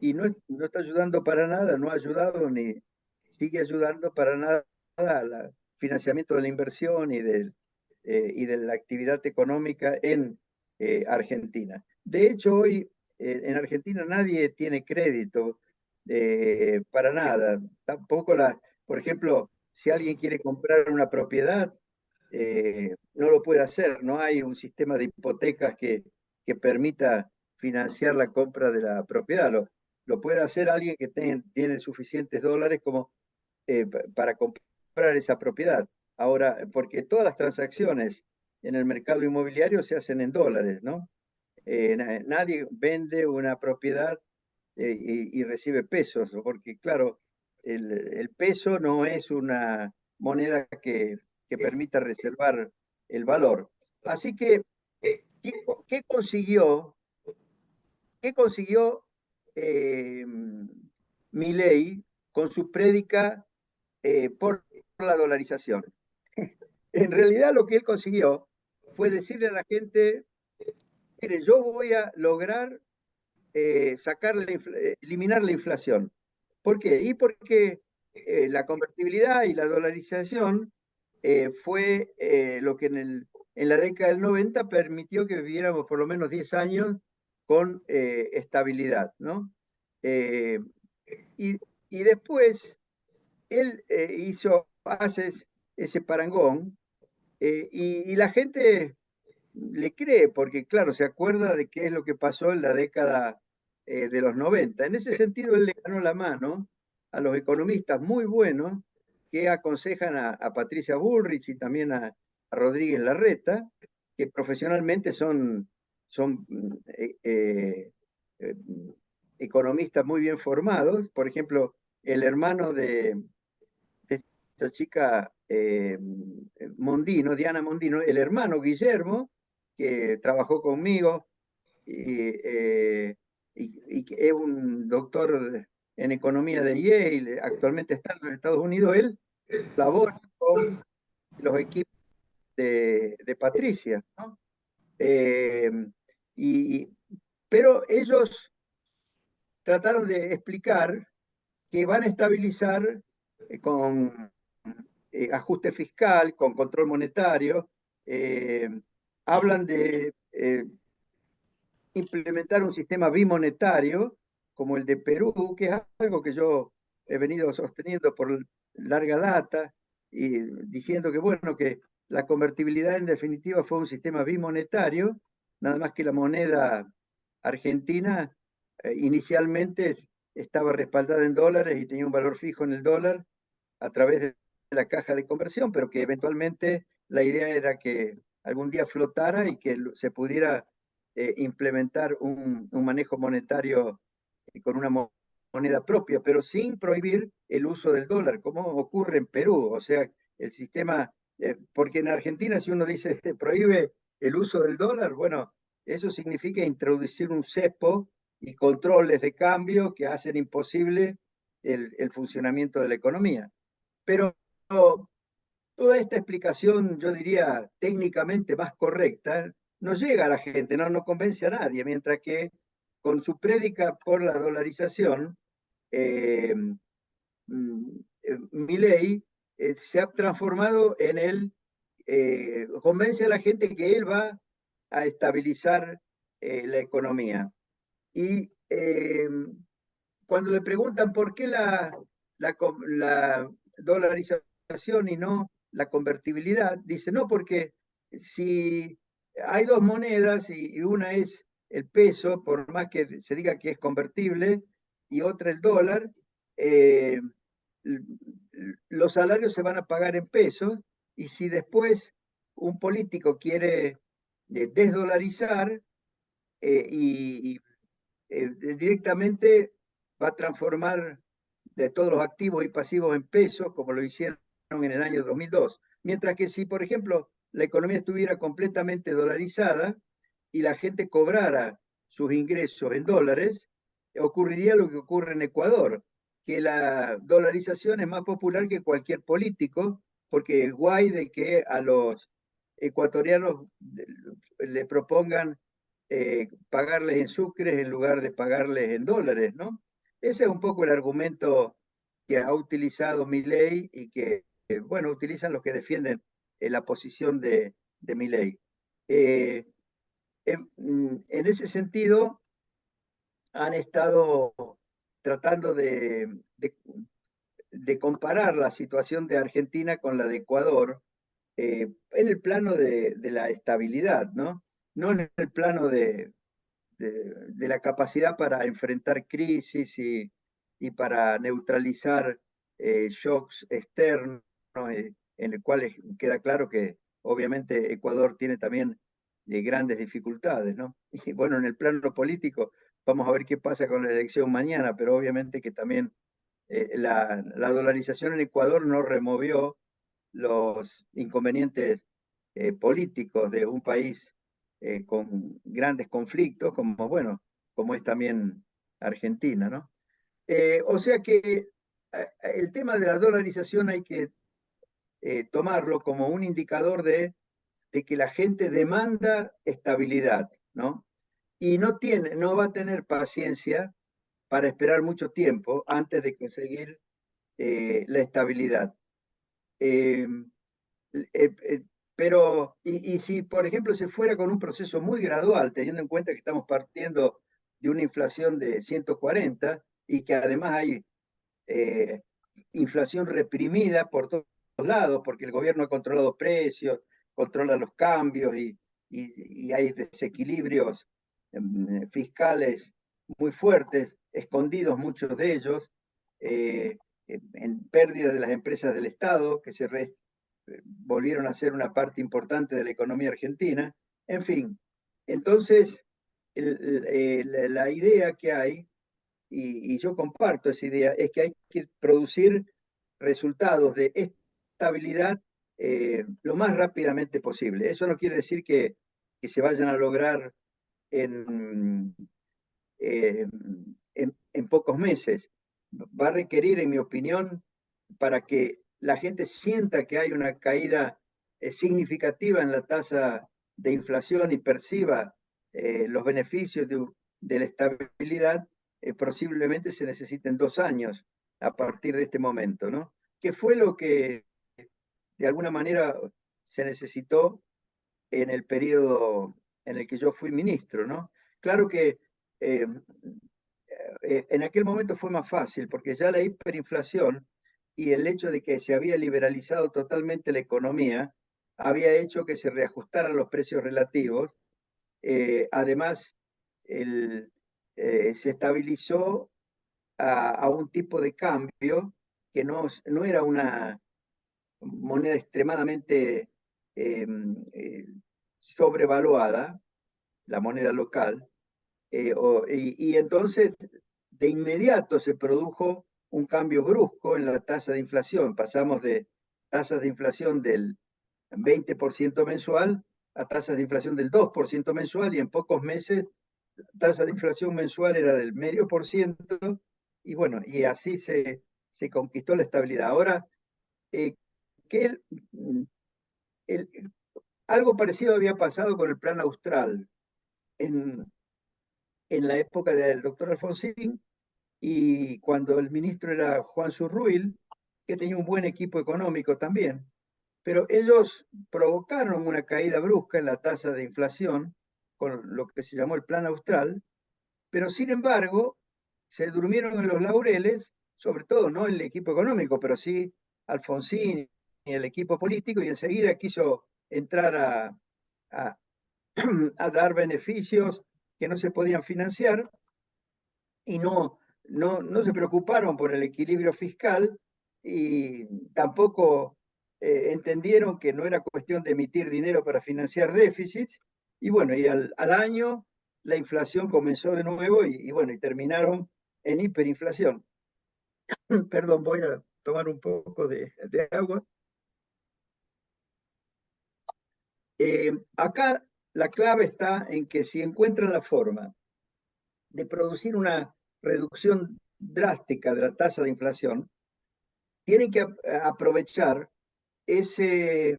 Y no está ayudando para nada, no ha ayudado ni sigue ayudando para nada al financiamiento de la inversión y de la actividad económica en Argentina. De hecho, hoy en Argentina nadie tiene crédito para nada. Tampoco por ejemplo, si alguien quiere comprar una propiedad, no lo puede hacer. No hay un sistema de hipotecas que permita financiar la compra de la propiedad. Lo puede hacer alguien que tiene suficientes dólares como para comprar esa propiedad. Ahora, porque todas las transacciones en el mercado inmobiliario se hacen en dólares, ¿no? Nadie vende una propiedad y recibe pesos, porque claro, el peso no es una moneda que permita reservar el valor. Así que, ¿qué consiguió? ¿Qué consiguió Milei con su prédica por la dolarización? En realidad lo que él consiguió fue decirle a la gente, mire, yo voy a lograr eliminar la inflación. ¿Por qué? Y porque la convertibilidad y la dolarización fue lo que en la década del 90 permitió que viviéramos por lo menos 10 años con estabilidad, ¿no? Y, y después él hace ese parangón y la gente le cree, porque claro, se acuerda de qué es lo que pasó en la década de los 90. En ese sentido, él le ganó la mano a los economistas muy buenos que aconsejan a Patricia Bullrich y también a Rodríguez Larreta, que profesionalmente son economistas muy bien formados. Por ejemplo, el hermano de esta chica Mondino, Diana Mondino, el hermano Guillermo, que trabajó conmigo y que es un doctor en economía de Yale, actualmente está en los Estados Unidos, él labora con los equipos de Patricia, ¿no? Eh, y, pero ellos trataron de explicar que van a estabilizar con ajuste fiscal, con control monetario, hablan de implementar un sistema bimonetario como el de Perú, que es algo que yo he venido sosteniendo por larga data y diciendo que, bueno, que la convertibilidad en definitiva fue un sistema bimonetario, nada más que la moneda argentina inicialmente estaba respaldada en dólares y tenía un valor fijo en el dólar a través de la caja de conversión, pero que eventualmente la idea era que algún día flotara y que se pudiera implementar un manejo monetario con una moneda propia, pero sin prohibir el uso del dólar, como ocurre en Perú. O sea, el sistema, porque en Argentina si uno dice prohíbe el uso del dólar, bueno, eso significa introducir un cepo y controles de cambio que hacen imposible el funcionamiento de la economía. Pero toda esta explicación, yo diría técnicamente más correcta, no llega a la gente, no convence a nadie, mientras que con su prédica por la dolarización, Milei se ha transformado en convence a la gente que él va a estabilizar la economía. Y cuando le preguntan por qué la dolarización y no la convertibilidad, dice, no, porque si hay dos monedas y una es el peso, por más que se diga que es convertible, y otra el dólar, eh, los salarios se van a pagar en pesos, y si después un político quiere desdolarizar y directamente va a transformar de todos los activos y pasivos en pesos, como lo hicieron en el año 2002. Mientras que si, por ejemplo, la economía estuviera completamente dolarizada y la gente cobrara sus ingresos en dólares, ocurriría lo que ocurre en Ecuador, que la dolarización es más popular que cualquier político, porque es guay de que a los ecuatorianos le propongan pagarles en sucres en lugar de pagarles en dólares, ¿no? Ese es un poco el argumento que ha utilizado Milei y que, bueno, utilizan los que defienden la posición de Milei. En ese sentido, han estado tratando de comparar la situación de Argentina con la de Ecuador en el plano de la estabilidad, ¿no? No en el plano de la capacidad para enfrentar crisis y para neutralizar shocks externos, en el cual queda claro que obviamente Ecuador tiene también grandes dificultades, ¿no? Y bueno, en el plano político, vamos a ver qué pasa con la elección mañana, pero obviamente que también la dolarización en Ecuador no removió los inconvenientes políticos de un país con grandes conflictos, como, bueno, como es también Argentina, ¿no? O sea que el tema de la dolarización hay que tomarlo como un indicador de que la gente demanda estabilidad, ¿no? Y no va a tener paciencia para esperar mucho tiempo antes de conseguir la estabilidad. Eh, pero, y si, por ejemplo, se fuera con un proceso muy gradual, teniendo en cuenta que estamos partiendo de una inflación de 140 y que además hay inflación reprimida por todos lados, porque el gobierno ha controlado precios, controla los cambios y hay desequilibrios fiscales muy fuertes, escondidos muchos de ellos, en pérdida de las empresas del Estado, que volvieron a ser una parte importante de la economía argentina. En fin, entonces la idea que hay, y yo comparto esa idea, es que hay que producir resultados de estabilidad lo más rápidamente posible. Eso no quiere decir que se vayan a lograr en, en pocos meses. Va a requerir, en mi opinión, para que la gente sienta que hay una caída significativa en la tasa de inflación y perciba los beneficios de la estabilidad, posiblemente se necesiten 2 años a partir de este momento, ¿no? ¿Qué fue lo que de alguna manera se necesitó en el periodo en el que yo fui ministro, ¿no? Claro que en aquel momento fue más fácil, porque ya la hiperinflación y el hecho de que se había liberalizado totalmente la economía había hecho que se reajustaran los precios relativos. Además, se estabilizó a un tipo de cambio que no era una moneda extremadamente sobrevaluada, la moneda local, y entonces de inmediato se produjo un cambio brusco en la tasa de inflación. Pasamos de tasas de inflación del 20% mensual a tasas de inflación del 2% mensual, y en pocos meses la tasa de inflación mensual era del 0,5%, y bueno, y así se conquistó la estabilidad. Ahora, que el, algo parecido había pasado con el Plan Austral en la época del doctor Alfonsín, y cuando el ministro era Juan Zurruil, que tenía un buen equipo económico también. Pero ellos provocaron una caída brusca en la tasa de inflación con lo que se llamó el Plan Austral, pero sin embargo se durmieron en los laureles, sobre todo no el equipo económico, pero sí Alfonsín y el equipo político, y enseguida quiso entrar a, a dar beneficios que no se podían financiar, y no se preocuparon por el equilibrio fiscal, y tampoco entendieron que no era cuestión de emitir dinero para financiar déficits. Y bueno, y al año la inflación comenzó de nuevo, y bueno, y terminaron en hiperinflación. Perdón, voy a tomar un poco de agua. Acá la clave está en que si encuentran la forma de producir una reducción drástica de la tasa de inflación, tienen que aprovechar ese,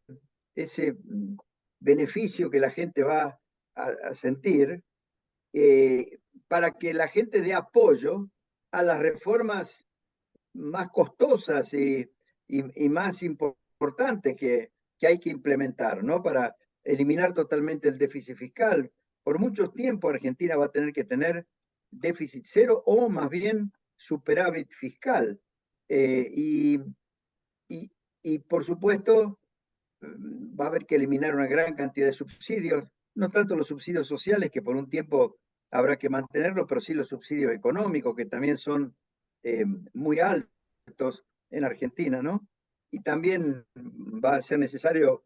ese beneficio que la gente va a sentir, para que la gente dé apoyo a las reformas más costosas y más importantes que hay que implementar, ¿no? Para eliminar totalmente el déficit fiscal. Por mucho tiempo Argentina va a tener que tener déficit cero, o más bien superávit fiscal. Y, y, y por supuesto va a haber que eliminar una gran cantidad de subsidios, no tanto los subsidios sociales, que por un tiempo habrá que mantenerlos, pero sí los subsidios económicos, que también son muy altos en Argentina, ¿no? Y también va a ser necesario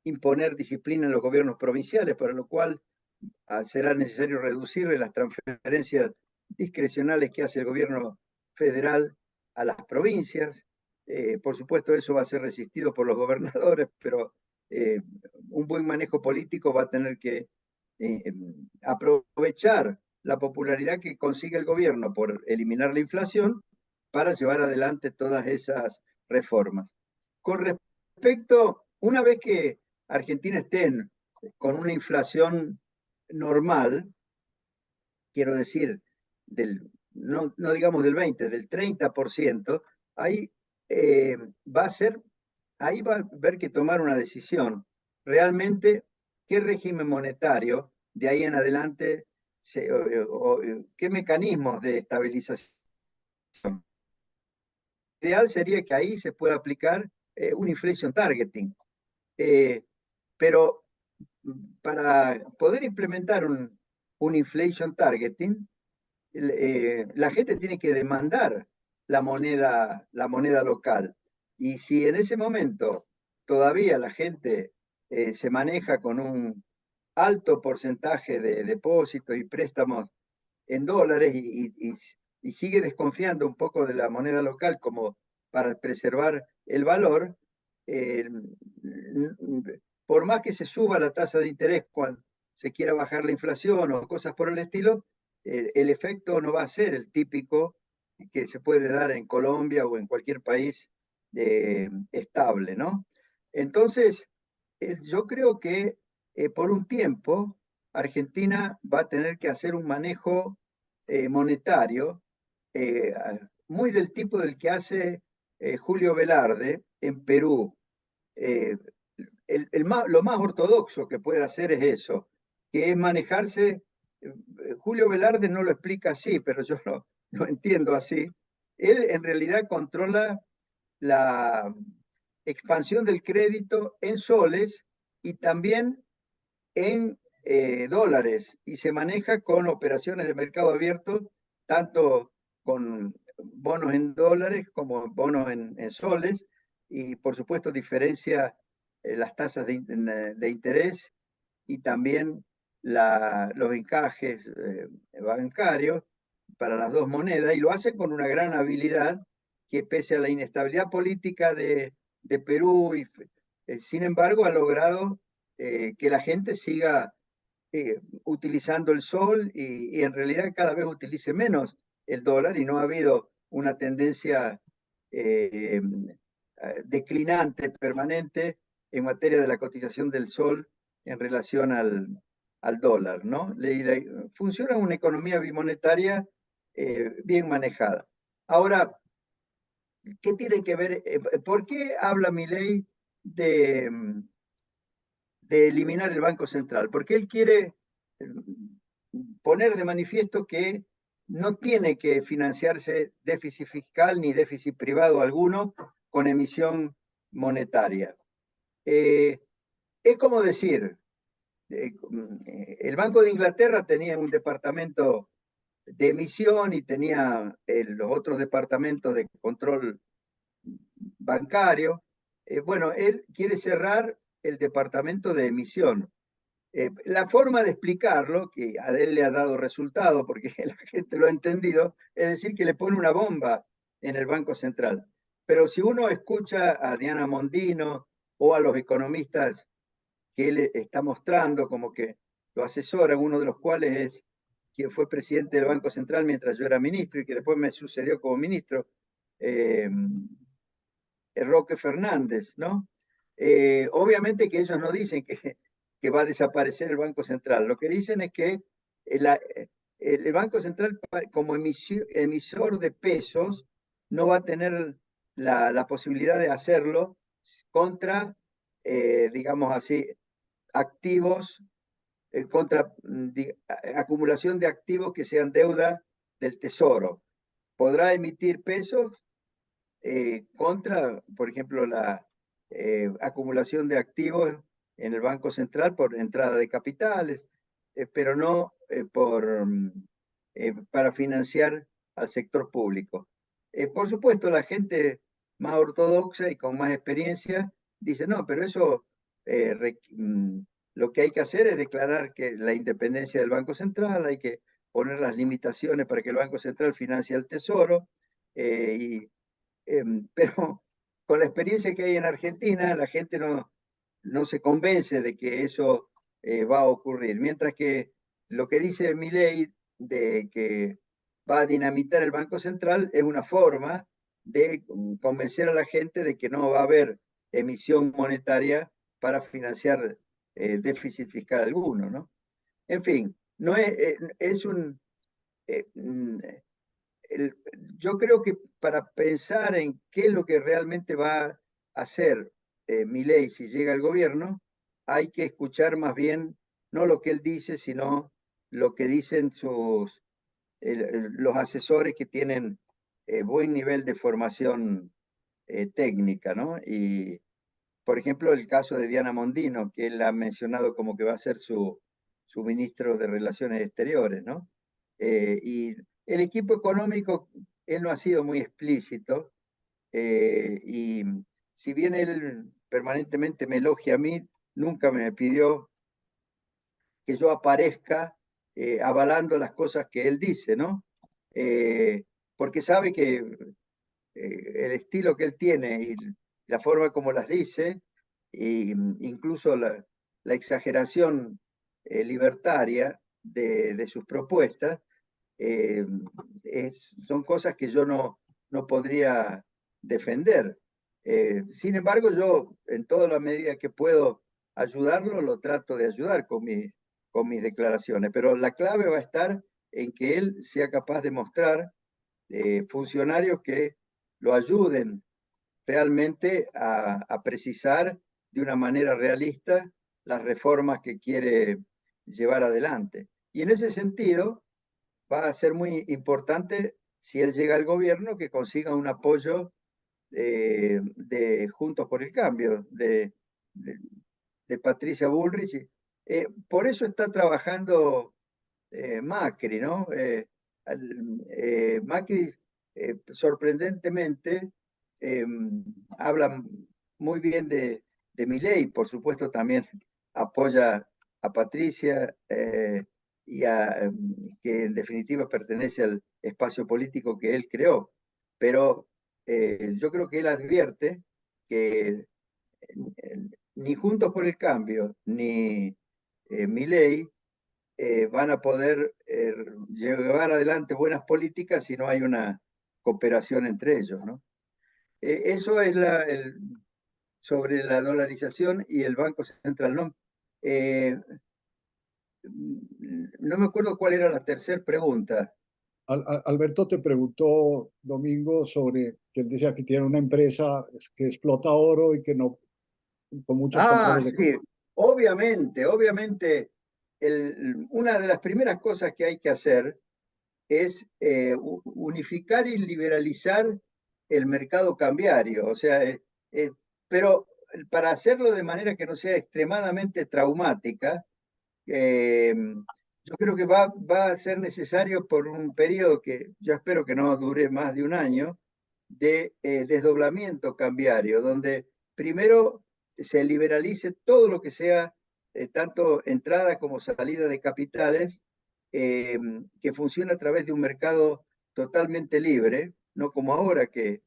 imponer disciplina en los gobiernos provinciales, para lo cual será necesario reducir las transferencias discrecionales que hace el gobierno federal a las provincias. Por supuesto, eso va a ser resistido por los gobernadores, pero un buen manejo político va a tener que aprovechar la popularidad que consigue el gobierno por eliminar la inflación para llevar adelante todas esas reformas. Con respecto, una vez que Argentina esté con una inflación normal, quiero decir, no digamos del 20, del 30%, ahí va a haber que tomar una decisión. Realmente, ¿qué régimen monetario de ahí en adelante, qué mecanismos de estabilización? Ideal sería que ahí se pueda aplicar un inflation targeting, pero para poder implementar un inflation targeting, la gente tiene que demandar la moneda local. Y si en ese momento todavía la gente se maneja con un alto porcentaje de depósitos y préstamos en dólares, y sigue desconfiando un poco de la moneda local como para preservar el valor, por más que se suba la tasa de interés cuando se quiera bajar la inflación o cosas por el estilo, el efecto no va a ser el típico que se puede dar en Colombia o en cualquier país estable, ¿no? Entonces, yo creo que por un tiempo Argentina va a tener que hacer un manejo monetario eh, muy del tipo del que hace Julio Velarde en Perú. lo más ortodoxo que puede hacer es eso, que es manejarse. Julio Velarde no lo explica así, pero yo lo entiendo así. Él en realidad controla la expansión del crédito en soles y también en dólares, y se maneja con operaciones de mercado abierto, tanto con bonos en dólares como bonos en soles, y por supuesto diferencia las tasas de interés y también los encajes bancarios para las dos monedas, y lo hace con una gran habilidad que, pese a la inestabilidad política de Perú, sin embargo ha logrado que la gente siga utilizando el sol y en realidad cada vez utilice menos el dólar, y no ha habido una tendencia declinante permanente en materia de la cotización del sol en relación al dólar, ¿no? Funciona una economía bimonetaria bien manejada. Ahora, ¿qué tiene que ver? ¿Por qué habla Milei de eliminar el Banco Central? Porque él quiere poner de manifiesto que no tiene que financiarse déficit fiscal ni déficit privado alguno con emisión monetaria. Es como decir, el Banco de Inglaterra tenía un departamento de emisión y tenía los otros departamentos de control bancario. Bueno, él quiere cerrar el departamento de emisión. La forma de explicarlo, que a él le ha dado resultado porque la gente lo ha entendido, es decir, que le pone una bomba en el Banco Central. Pero si uno escucha a Diana Mondino o a los economistas que él está mostrando como que lo asesoran, uno de los cuales es quien fue presidente del Banco Central mientras yo era ministro y que después me sucedió como ministro, Roque Fernández, ¿no? Obviamente que ellos no dicen que va a desaparecer el Banco Central. Lo que dicen es que el Banco Central, como emisor de pesos, no va a tener la posibilidad de hacerlo contra, digamos así, activos, contra acumulación de activos que sean deuda del Tesoro. Podrá emitir pesos contra, por ejemplo, la acumulación de activos en el Banco Central por entrada de capitales, pero no para financiar al sector público. Por supuesto, la gente más ortodoxa y con más experiencia dice, no, pero eso lo que hay que hacer es declarar que la independencia del Banco Central, hay que poner las limitaciones para que el Banco Central financie al Tesoro, pero con la experiencia que hay en Argentina, la gente no se convence de que eso va a ocurrir. Mientras que lo que dice Milei de que va a dinamitar el Banco Central es una forma de convencer a la gente de que no va a haber emisión monetaria para financiar déficit fiscal alguno, ¿no? En fin, no es un... yo creo que para pensar en qué es lo que realmente va a hacer Milei si llega al gobierno, hay que escuchar más bien no lo que él dice, sino lo que dicen los asesores que tienen buen nivel de formación técnica, ¿no? Y, por ejemplo, el caso de Diana Mondino, que él ha mencionado como que va a ser su ministro de Relaciones Exteriores, ¿no? Y el equipo económico, él no ha sido muy explícito, y si bien él permanentemente me elogia a mí, nunca me pidió que yo aparezca avalando las cosas que él dice, ¿no? Porque sabe que el estilo que él tiene y la forma como las dice, e incluso la exageración libertaria de sus propuestas, son cosas que yo no podría defender. Sin embargo, yo en toda la medida que puedo ayudarlo, lo trato de ayudar con mis declaraciones, pero la clave va a estar en que él sea capaz de mostrar funcionarios que lo ayuden realmente a precisar de una manera realista las reformas que quiere llevar adelante. Y en ese sentido va a ser muy importante, si él llega al gobierno, que consiga un apoyo de Juntos por el Cambio, de Patricia Bullrich. Por eso está trabajando Macri, ¿no? Macri, sorprendentemente, habla muy bien de Milei, por supuesto también apoya a Patricia que en definitiva pertenece al espacio político que él creó. Pero yo creo que él advierte que ni Juntos por el Cambio ni Milei van a poder llevar adelante buenas políticas si no hay una cooperación entre ellos, ¿no? Eso es sobre la dolarización y el Banco Central. No, no me acuerdo cuál era la tercera pregunta. Alberto te preguntó, Domingo, sobre que él decía que tiene una empresa que explota oro y que no, con muchos controles de... Sí, obviamente, una de las primeras cosas que hay que hacer es unificar y liberalizar el mercado cambiario. O sea, pero para hacerlo de manera que no sea extremadamente traumática, yo creo que va a ser necesario por un periodo que yo espero que no dure más de un año, de desdoblamiento cambiario, donde primero se liberalice todo lo que sea tanto entrada como salida de capitales, que funcione a través de un mercado totalmente libre, no como ahora que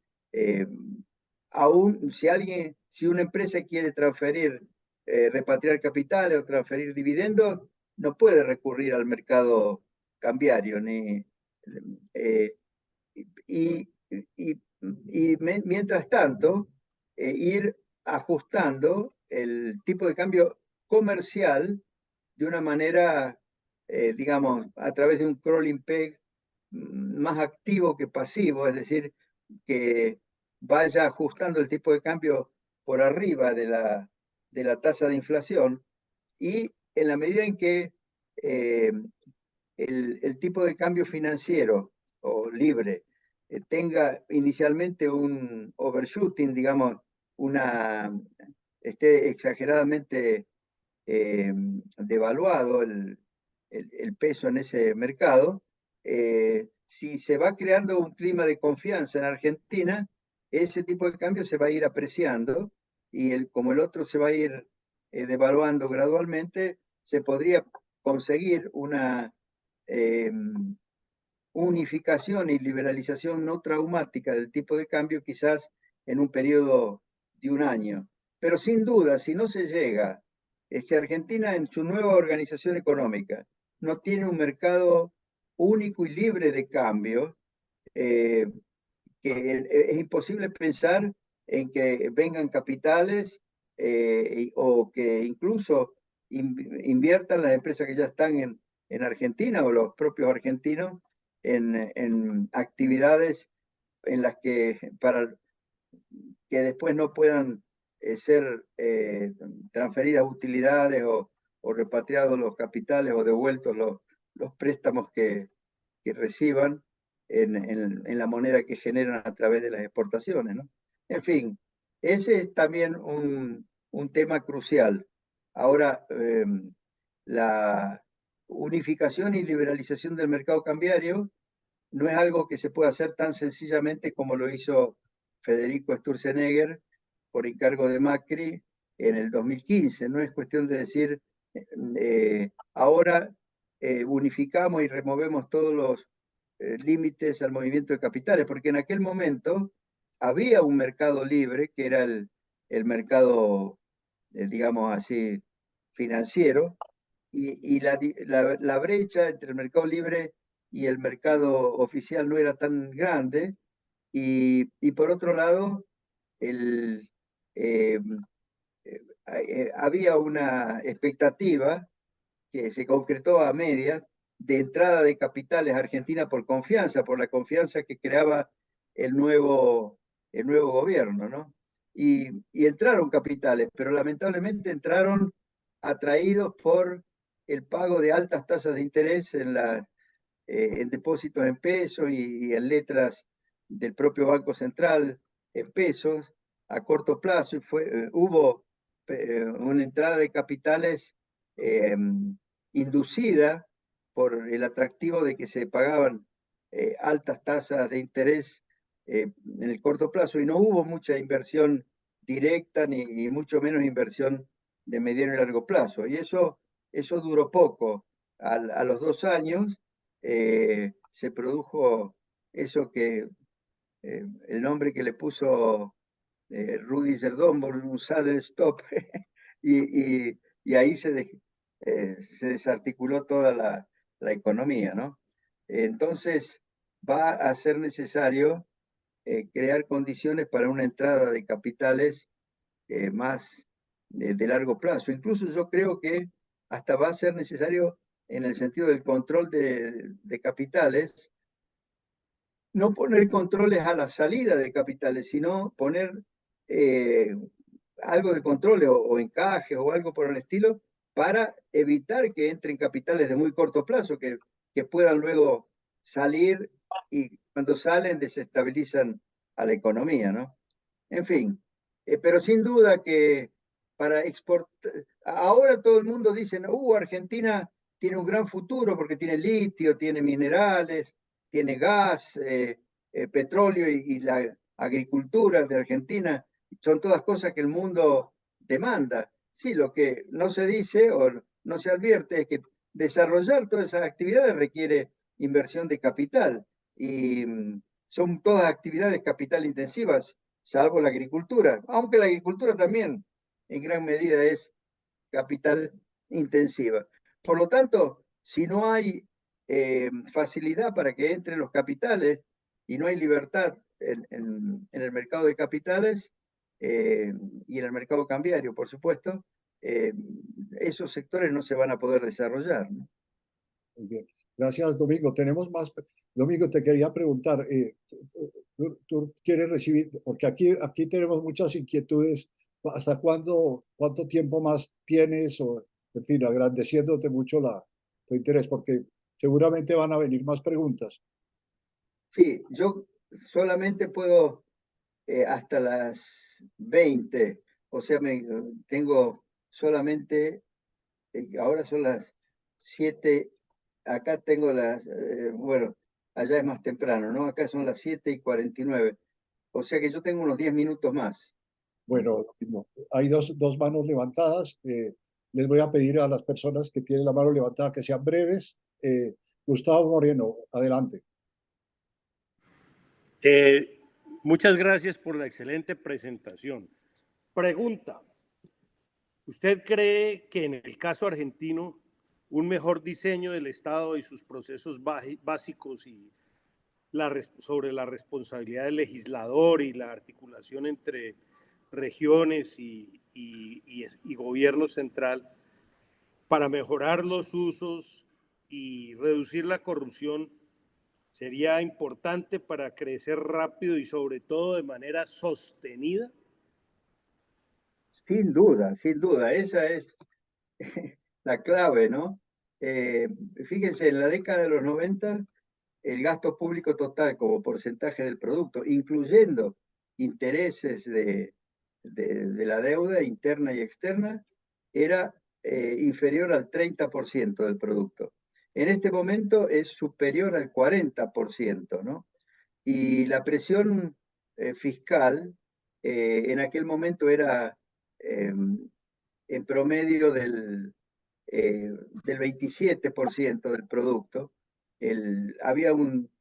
aún si una empresa quiere transferir, repatriar capitales o transferir dividendos, no puede recurrir al mercado cambiario. Y, mientras tanto, ir ajustando el tipo de cambio comercial de una manera, digamos, a través de un crawling peg más activo que pasivo, es decir, que vaya ajustando el tipo de cambio por arriba de la tasa de inflación, y en la medida en que el tipo de cambio financiero o libre tenga inicialmente un overshooting, digamos, esté exageradamente devaluado el peso en ese mercado, si se va creando un clima de confianza en Argentina, ese tipo de cambio se va a ir apreciando, y como el otro se va a ir devaluando gradualmente, se podría conseguir una unificación y liberalización no traumática del tipo de cambio, quizás en un periodo de un año. Pero sin duda, si no se llega, si Argentina en su nueva organización económica no tiene un mercado único y libre de cambio, que es imposible pensar en que vengan capitales o que incluso inviertan las empresas que ya están en Argentina o los propios argentinos en actividades en las para que después no puedan ser transferidas utilidades o repatriados los capitales o devueltos los préstamos que reciban en la moneda que generan a través de las exportaciones, ¿no? En fin, ese es también un tema crucial. Ahora, la unificación y liberalización del mercado cambiario no es algo que se pueda hacer tan sencillamente como lo hizo Federico Sturzenegger por encargo de Macri en el 2015. No es cuestión de decir, ahora unificamos y removemos todos los límites al movimiento de capitales, porque en aquel momento había un mercado libre, que era el mercado, digamos así, financiero, y la brecha entre el mercado libre y el mercado oficial no era tan grande, y por otro lado, el, eh, había una expectativa que se concretó a medias de entrada de capitales a Argentina por confianza, por la confianza que creaba el nuevo gobierno, ¿no? y entraron capitales, pero lamentablemente entraron atraídos por el pago de altas tasas de interés en depósitos en pesos y en letras del propio Banco Central en pesos a corto plazo, y hubo una entrada de capitales inducida por el atractivo de que se pagaban altas tasas de interés en el corto plazo, y no hubo mucha inversión directa ni mucho menos inversión de mediano y largo plazo. Y eso duró poco. A los 2 años se produjo eso que el nombre que le puso Rudy Zerdonborn, un sudden stop, y ahí se desarticuló toda la economía, ¿no? Entonces va a ser necesario crear condiciones para una entrada de capitales más de largo plazo. Incluso yo creo que hasta va a ser necesario, en el sentido del control de capitales, no poner controles a la salida de capitales, sino poner algo de control o encajes o algo por el estilo para evitar que entren capitales de muy corto plazo, que puedan luego salir y cuando salen desestabilizan a la economía, ¿no? En fin, pero sin duda que para exportar, ahora todo el mundo dice, Argentina tiene un gran futuro porque tiene litio, tiene minerales, tiene gas, petróleo y la agricultura de Argentina, son todas cosas que el mundo demanda. Sí, lo que no se dice o no se advierte es que desarrollar todas esas actividades requiere inversión de capital y son todas actividades capital intensivas, salvo la agricultura, aunque la agricultura también en gran medida es capital intensiva. Por lo tanto, si no hay facilidad para que entren los capitales y no hay libertad en el mercado de capitales y en el mercado cambiario, por supuesto, esos sectores no se van a poder desarrollar, ¿no? Muy bien. Gracias, Domingo. Tenemos más. Domingo, te quería preguntar, ¿tú quieres recibir? Porque aquí tenemos muchas inquietudes. ¿Hasta cuánto tiempo más tienes? O, en fin, agradeciéndote mucho tu interés, porque seguramente van a venir más preguntas. Sí, yo solamente puedo hasta las 20, o sea, tengo solamente, ahora son las 7, acá tengo bueno, allá es más temprano, ¿no? Acá son las 7:49, o sea que yo tengo unos 10 minutos más. Bueno, no, hay dos manos levantadas. Les voy a pedir a las personas que tienen la mano levantada que sean breves. Gustavo Moreno, adelante. Muchas gracias por la excelente presentación. Pregunta, ¿usted cree que en el caso argentino un mejor diseño del Estado y sus procesos básicos y sobre la responsabilidad del legislador y la articulación entre regiones y gobierno central para mejorar los usos y reducir la corrupción sería importante para crecer rápido y sobre todo de manera sostenida? Sin duda, esa es la clave, ¿no? Fíjense, en la década de los 90, el gasto público total como porcentaje del producto, incluyendo intereses de la deuda interna y externa, era inferior al 30% del producto. En este momento es superior al 40%, ¿no? Y la presión fiscal en aquel momento era en promedio del 27% del producto. Había un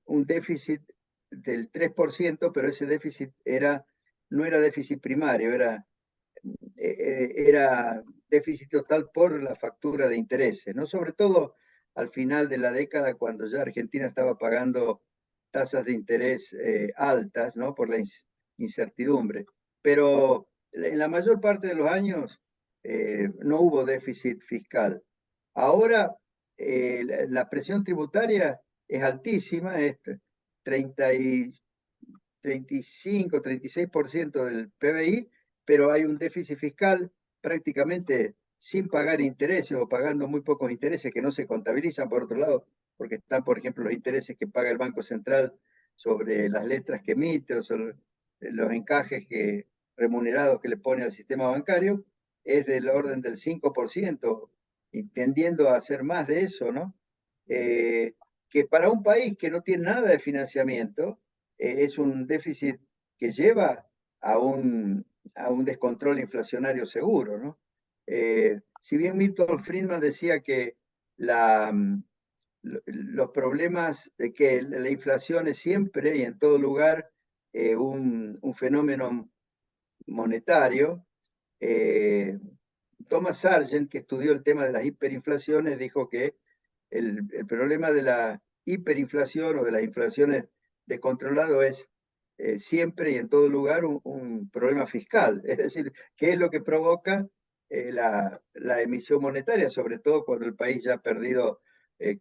déficit del 3%, pero ese déficit no era déficit primario, era déficit total por la factura de intereses, ¿no? Sobre todo al final de la década, cuando ya Argentina estaba pagando tasas de interés altas, ¿no? Por la incertidumbre. Pero en la mayor parte de los años no hubo déficit fiscal. Ahora la presión tributaria es altísima, es 30 35, 36% del PBI, pero hay un déficit fiscal prácticamente sin pagar intereses o pagando muy pocos intereses que no se contabilizan por otro lado, porque están, por ejemplo, los intereses que paga el Banco Central sobre las letras que emite o sobre los encajes remunerados que le pone al sistema bancario, es del orden del 5%, y tendiendo a hacer más de eso, ¿no? Que para un país que no tiene nada de financiamiento, es un déficit que lleva a un descontrol inflacionario seguro, ¿no? Si bien Milton Friedman decía que los problemas de que la inflación es siempre y en todo lugar un fenómeno monetario, Thomas Sargent, que estudió el tema de las hiperinflaciones, dijo que el problema de la hiperinflación o de las inflaciones descontrolado es siempre y en todo lugar un problema fiscal. Es decir, ¿qué es lo que provoca la emisión monetaria? Sobre todo cuando el país ya ha perdido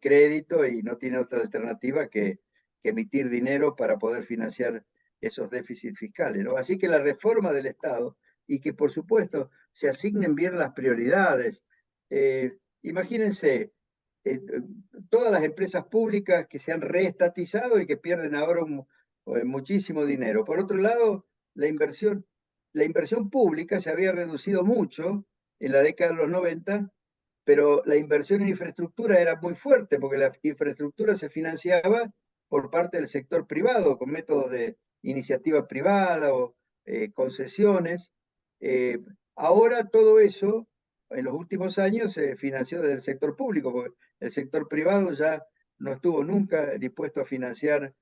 crédito y no tiene otra alternativa que emitir dinero para poder financiar esos déficits fiscales, ¿no? Así que la reforma del Estado y que, por supuesto, se asignen bien las prioridades. Imagínense, todas las empresas públicas que se han reestatizado y que pierden ahora muchísimo dinero. Por otro lado, la inversión pública se había reducido mucho en la década de los 90, pero la inversión en infraestructura era muy fuerte porque la infraestructura se financiaba por parte del sector privado con métodos de iniciativa privada o concesiones. Ahora todo eso en los últimos años se financió desde el sector público, porque el sector privado ya no estuvo nunca dispuesto a financiar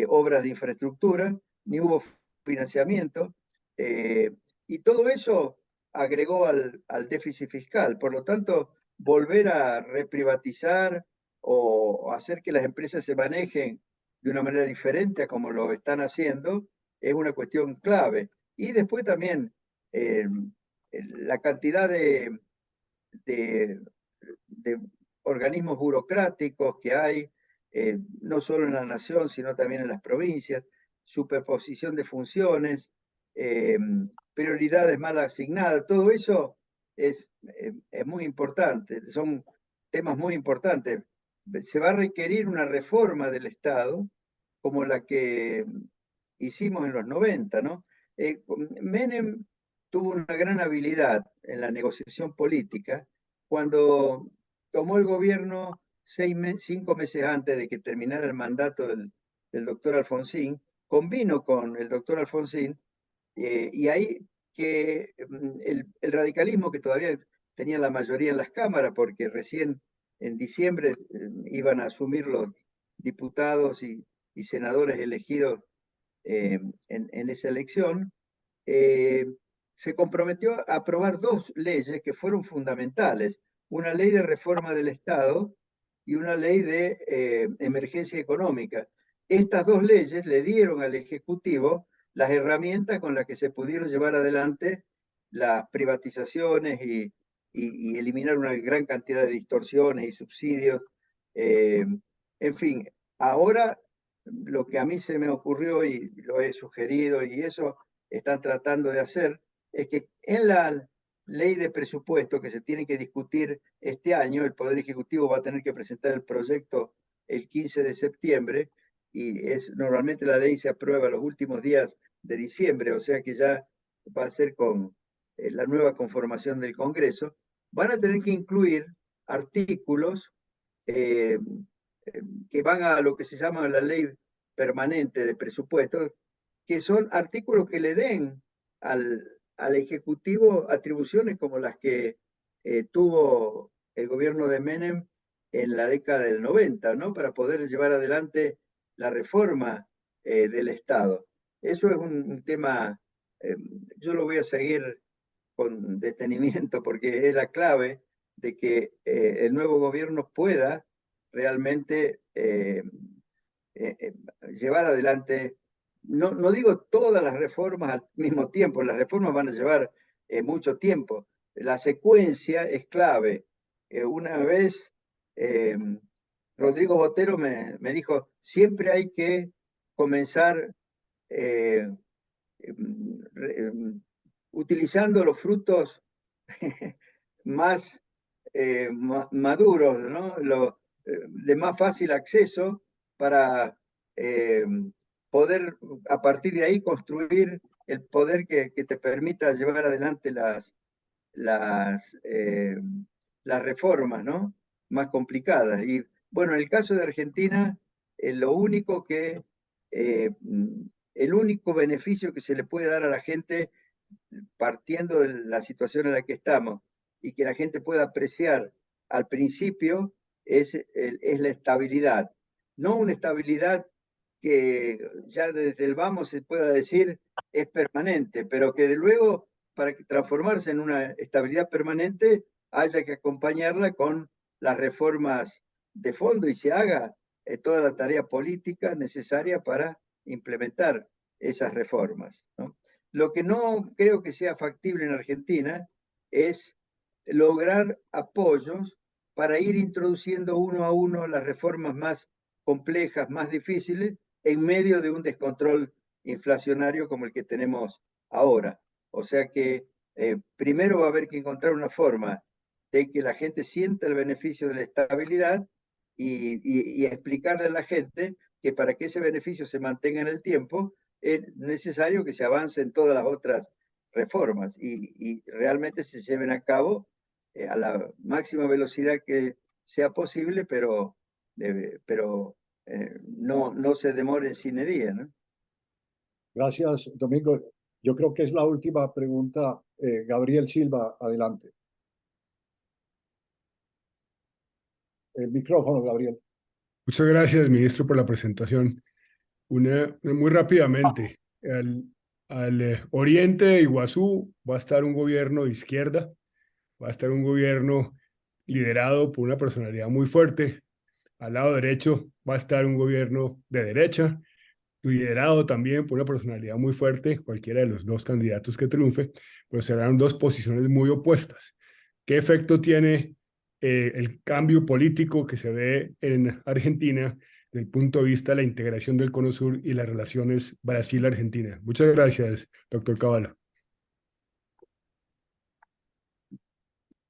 obras de infraestructura, ni hubo financiamiento, y todo eso agregó al déficit fiscal. Por lo tanto, volver a reprivatizar o hacer que las empresas se manejen de una manera diferente a como lo están haciendo es una cuestión clave. Y después también la cantidad de organismos burocráticos que hay, no solo en la nación, sino también en las provincias, superposición de funciones, prioridades mal asignadas, todo eso es muy importante, son temas muy importantes. Se va a requerir una reforma del Estado como la que hicimos en los 90, ¿no? Menem tuvo una gran habilidad en la negociación política cuando tomó el gobierno 5 meses antes de que terminara el mandato del doctor Alfonsín, convino con el doctor Alfonsín, y ahí que el radicalismo, que todavía tenía la mayoría en las cámaras, porque recién en diciembre iban a asumir los diputados y senadores elegidos en esa elección, se comprometió a aprobar 2 leyes que fueron fundamentales, una ley de reforma del Estado y una ley de emergencia económica. Estas 2 leyes le dieron al Ejecutivo las herramientas con las que se pudieron llevar adelante las privatizaciones y eliminar una gran cantidad de distorsiones y subsidios. En fin, ahora lo que a mí se me ocurrió y lo he sugerido y eso están tratando de hacer es que en la ley de presupuesto que se tiene que discutir este año, el Poder Ejecutivo va a tener que presentar el proyecto el 15 de septiembre y normalmente la ley se aprueba los últimos días de diciembre, o sea que ya va a ser con la nueva conformación del Congreso, van a tener que incluir artículos que van a lo que se llama la ley permanente de presupuesto, que son artículos que le den al Ejecutivo atribuciones como las que tuvo el gobierno de Menem en la década del 90, ¿no? Para poder llevar adelante la reforma del Estado. Eso es un tema, yo lo voy a seguir con detenimiento porque es la clave de que el nuevo gobierno pueda realmente llevar adelante, no digo todas las reformas al mismo tiempo, las reformas van a llevar mucho tiempo, la secuencia es clave. Una vez Rodrigo Botero me dijo, siempre hay que comenzar utilizando los frutos más maduros, ¿no? De más fácil acceso para poder a partir de ahí construir el poder que te permita llevar adelante las reformas, ¿no? Más complicadas. Y bueno, en el caso de Argentina, lo único que, el único beneficio que se le puede dar a la gente partiendo de la situación en la que estamos y que la gente pueda apreciar al principio es la estabilidad. No una estabilidad que ya desde el vamos se pueda decir es permanente, pero que de luego para transformarse en una estabilidad permanente haya que acompañarla con las reformas de fondo y se haga toda la tarea política necesaria para implementar esas reformas, ¿no? Lo que no creo que sea factible en Argentina es lograr apoyos para ir introduciendo uno a uno las reformas más complejas, más difíciles, en medio de un descontrol inflacionario como el que tenemos ahora. O sea que primero va a haber que encontrar una forma de que la gente sienta el beneficio de la estabilidad y explicarle a la gente que para que ese beneficio se mantenga en el tiempo, es necesario que se avance en todas las otras reformas y realmente se lleven a cabo a la máxima velocidad que sea posible, pero no se demoren sine die, ¿no? Gracias, Domingo. Yo creo que es la última pregunta. Gabriel Silva, adelante. El micrófono, Gabriel. Muchas gracias, ministro, por la presentación. Muy rápidamente, al oriente de Iguazú va a estar un gobierno de izquierda, va a estar un gobierno liderado por una personalidad muy fuerte. Al lado derecho va a estar un gobierno de derecha, liderado también por una personalidad muy fuerte, cualquiera de los dos candidatos que triunfe, pero serán dos posiciones muy opuestas. ¿Qué efecto tiene el cambio político que se ve en Argentina desde el punto de vista de la integración del Cono Sur y las relaciones Brasil-Argentina? Muchas gracias, doctor Cavallo.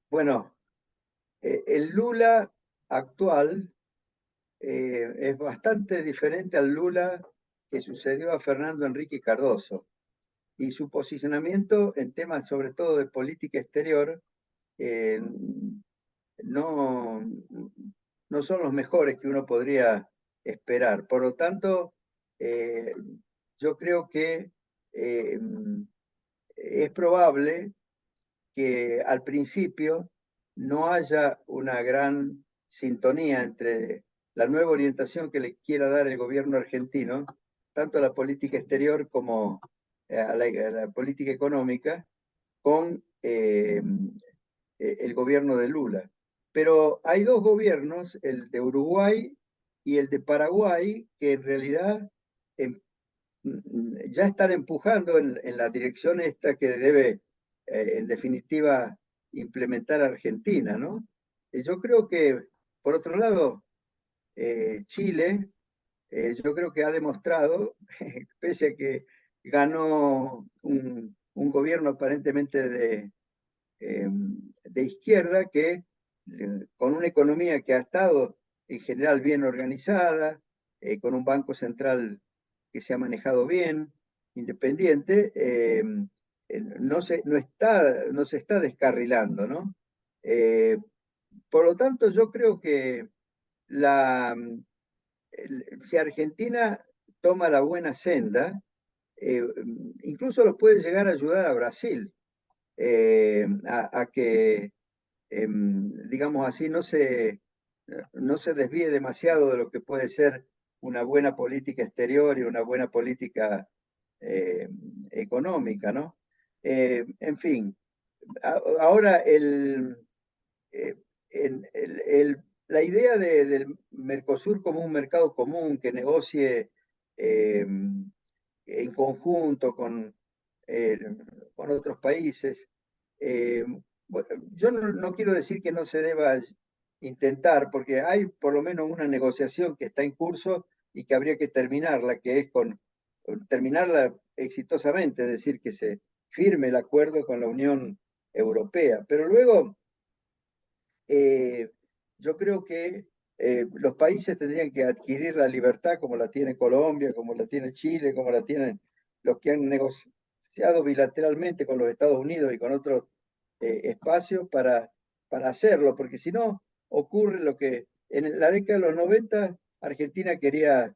Bueno, el Lula actual es bastante diferente al Lula que sucedió a Fernando Enrique Cardoso. Y su posicionamiento en temas sobre todo de política exterior no, no son los mejores que uno podría esperar. Por lo tanto, yo creo que es probable que al principio no haya una gran sintonía entre la nueva orientación que le quiera dar el gobierno argentino, tanto a la política exterior como a la política económica, con el gobierno de Lula. Pero hay dos gobiernos, el de Uruguay y el de Paraguay, que en realidad ya están empujando en la dirección esta que debe, en definitiva, implementar Argentina, ¿no? Yo creo que, por otro lado, Chile, yo creo que ha demostrado, pese a que ganó un gobierno aparentemente de izquierda, que con una economía que ha estado en general bien organizada, con un banco central que se ha manejado bien, independiente, no se está descarrilando, ¿no? Por lo tanto, yo creo que si Argentina toma la buena senda, incluso lo puede llegar a ayudar a Brasil a que, digamos así, no se desvíe demasiado de lo que puede ser una buena política exterior y una buena política económica, ¿no? En fin, ahora la idea del Mercosur como un mercado común que negocie en conjunto con otros países, bueno, yo no quiero decir que no se deba intentar, porque hay por lo menos una negociación que está en curso y que habría que terminarla, que es con terminarla exitosamente, es decir, que se firme el acuerdo con la Unión Europea. Pero luego, yo creo que los países tendrían que adquirir la libertad como la tiene Colombia, como la tiene Chile, como la tienen los que han negociado bilateralmente con los Estados Unidos y con otros espacios para hacerlo, porque si no ocurre lo que en la década de los 90 Argentina quería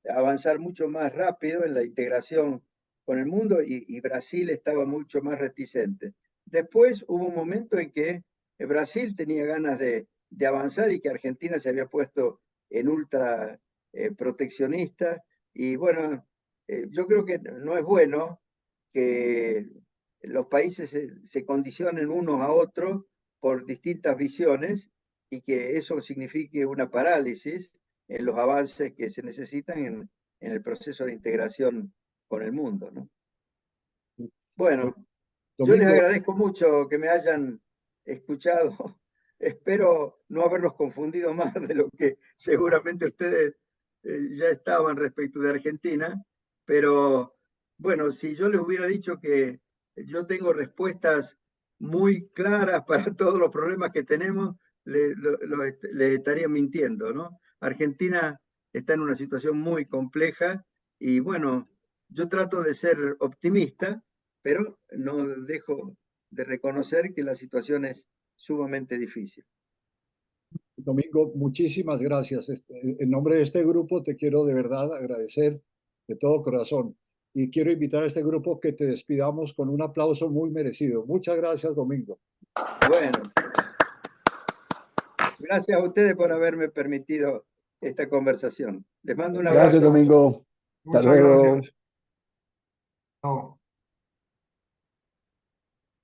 avanzar mucho más rápido en la integración con el mundo y Brasil estaba mucho más reticente. Después hubo un momento en que Brasil tenía ganas de avanzar y que Argentina se había puesto en ultra proteccionista. Y bueno, yo creo que no es bueno que los países se condicionen unos a otros por distintas visiones y que eso signifique una parálisis en los avances que se necesitan en el proceso de integración con el mundo, ¿no? Bueno, yo les Domingo, agradezco mucho que me hayan escuchado. Espero no haberlos confundido más de lo que seguramente ustedes ya estaban respecto de Argentina, pero bueno, si yo les hubiera dicho que yo tengo respuestas muy claras para todos los problemas que tenemos, les estaría mintiendo, ¿no? Argentina está en una situación muy compleja y bueno, yo trato de ser optimista, pero no dejo de reconocer que la situación es sumamente difícil. Domingo, muchísimas gracias. En nombre de este grupo te quiero de verdad agradecer de todo corazón y quiero invitar a este grupo que te despidamos con un aplauso muy merecido. Muchas gracias, Domingo. Bueno, gracias a ustedes por haberme permitido esta conversación. Les mando un abrazo. Gracias, Domingo. Hasta Muchas luego. gracias. No.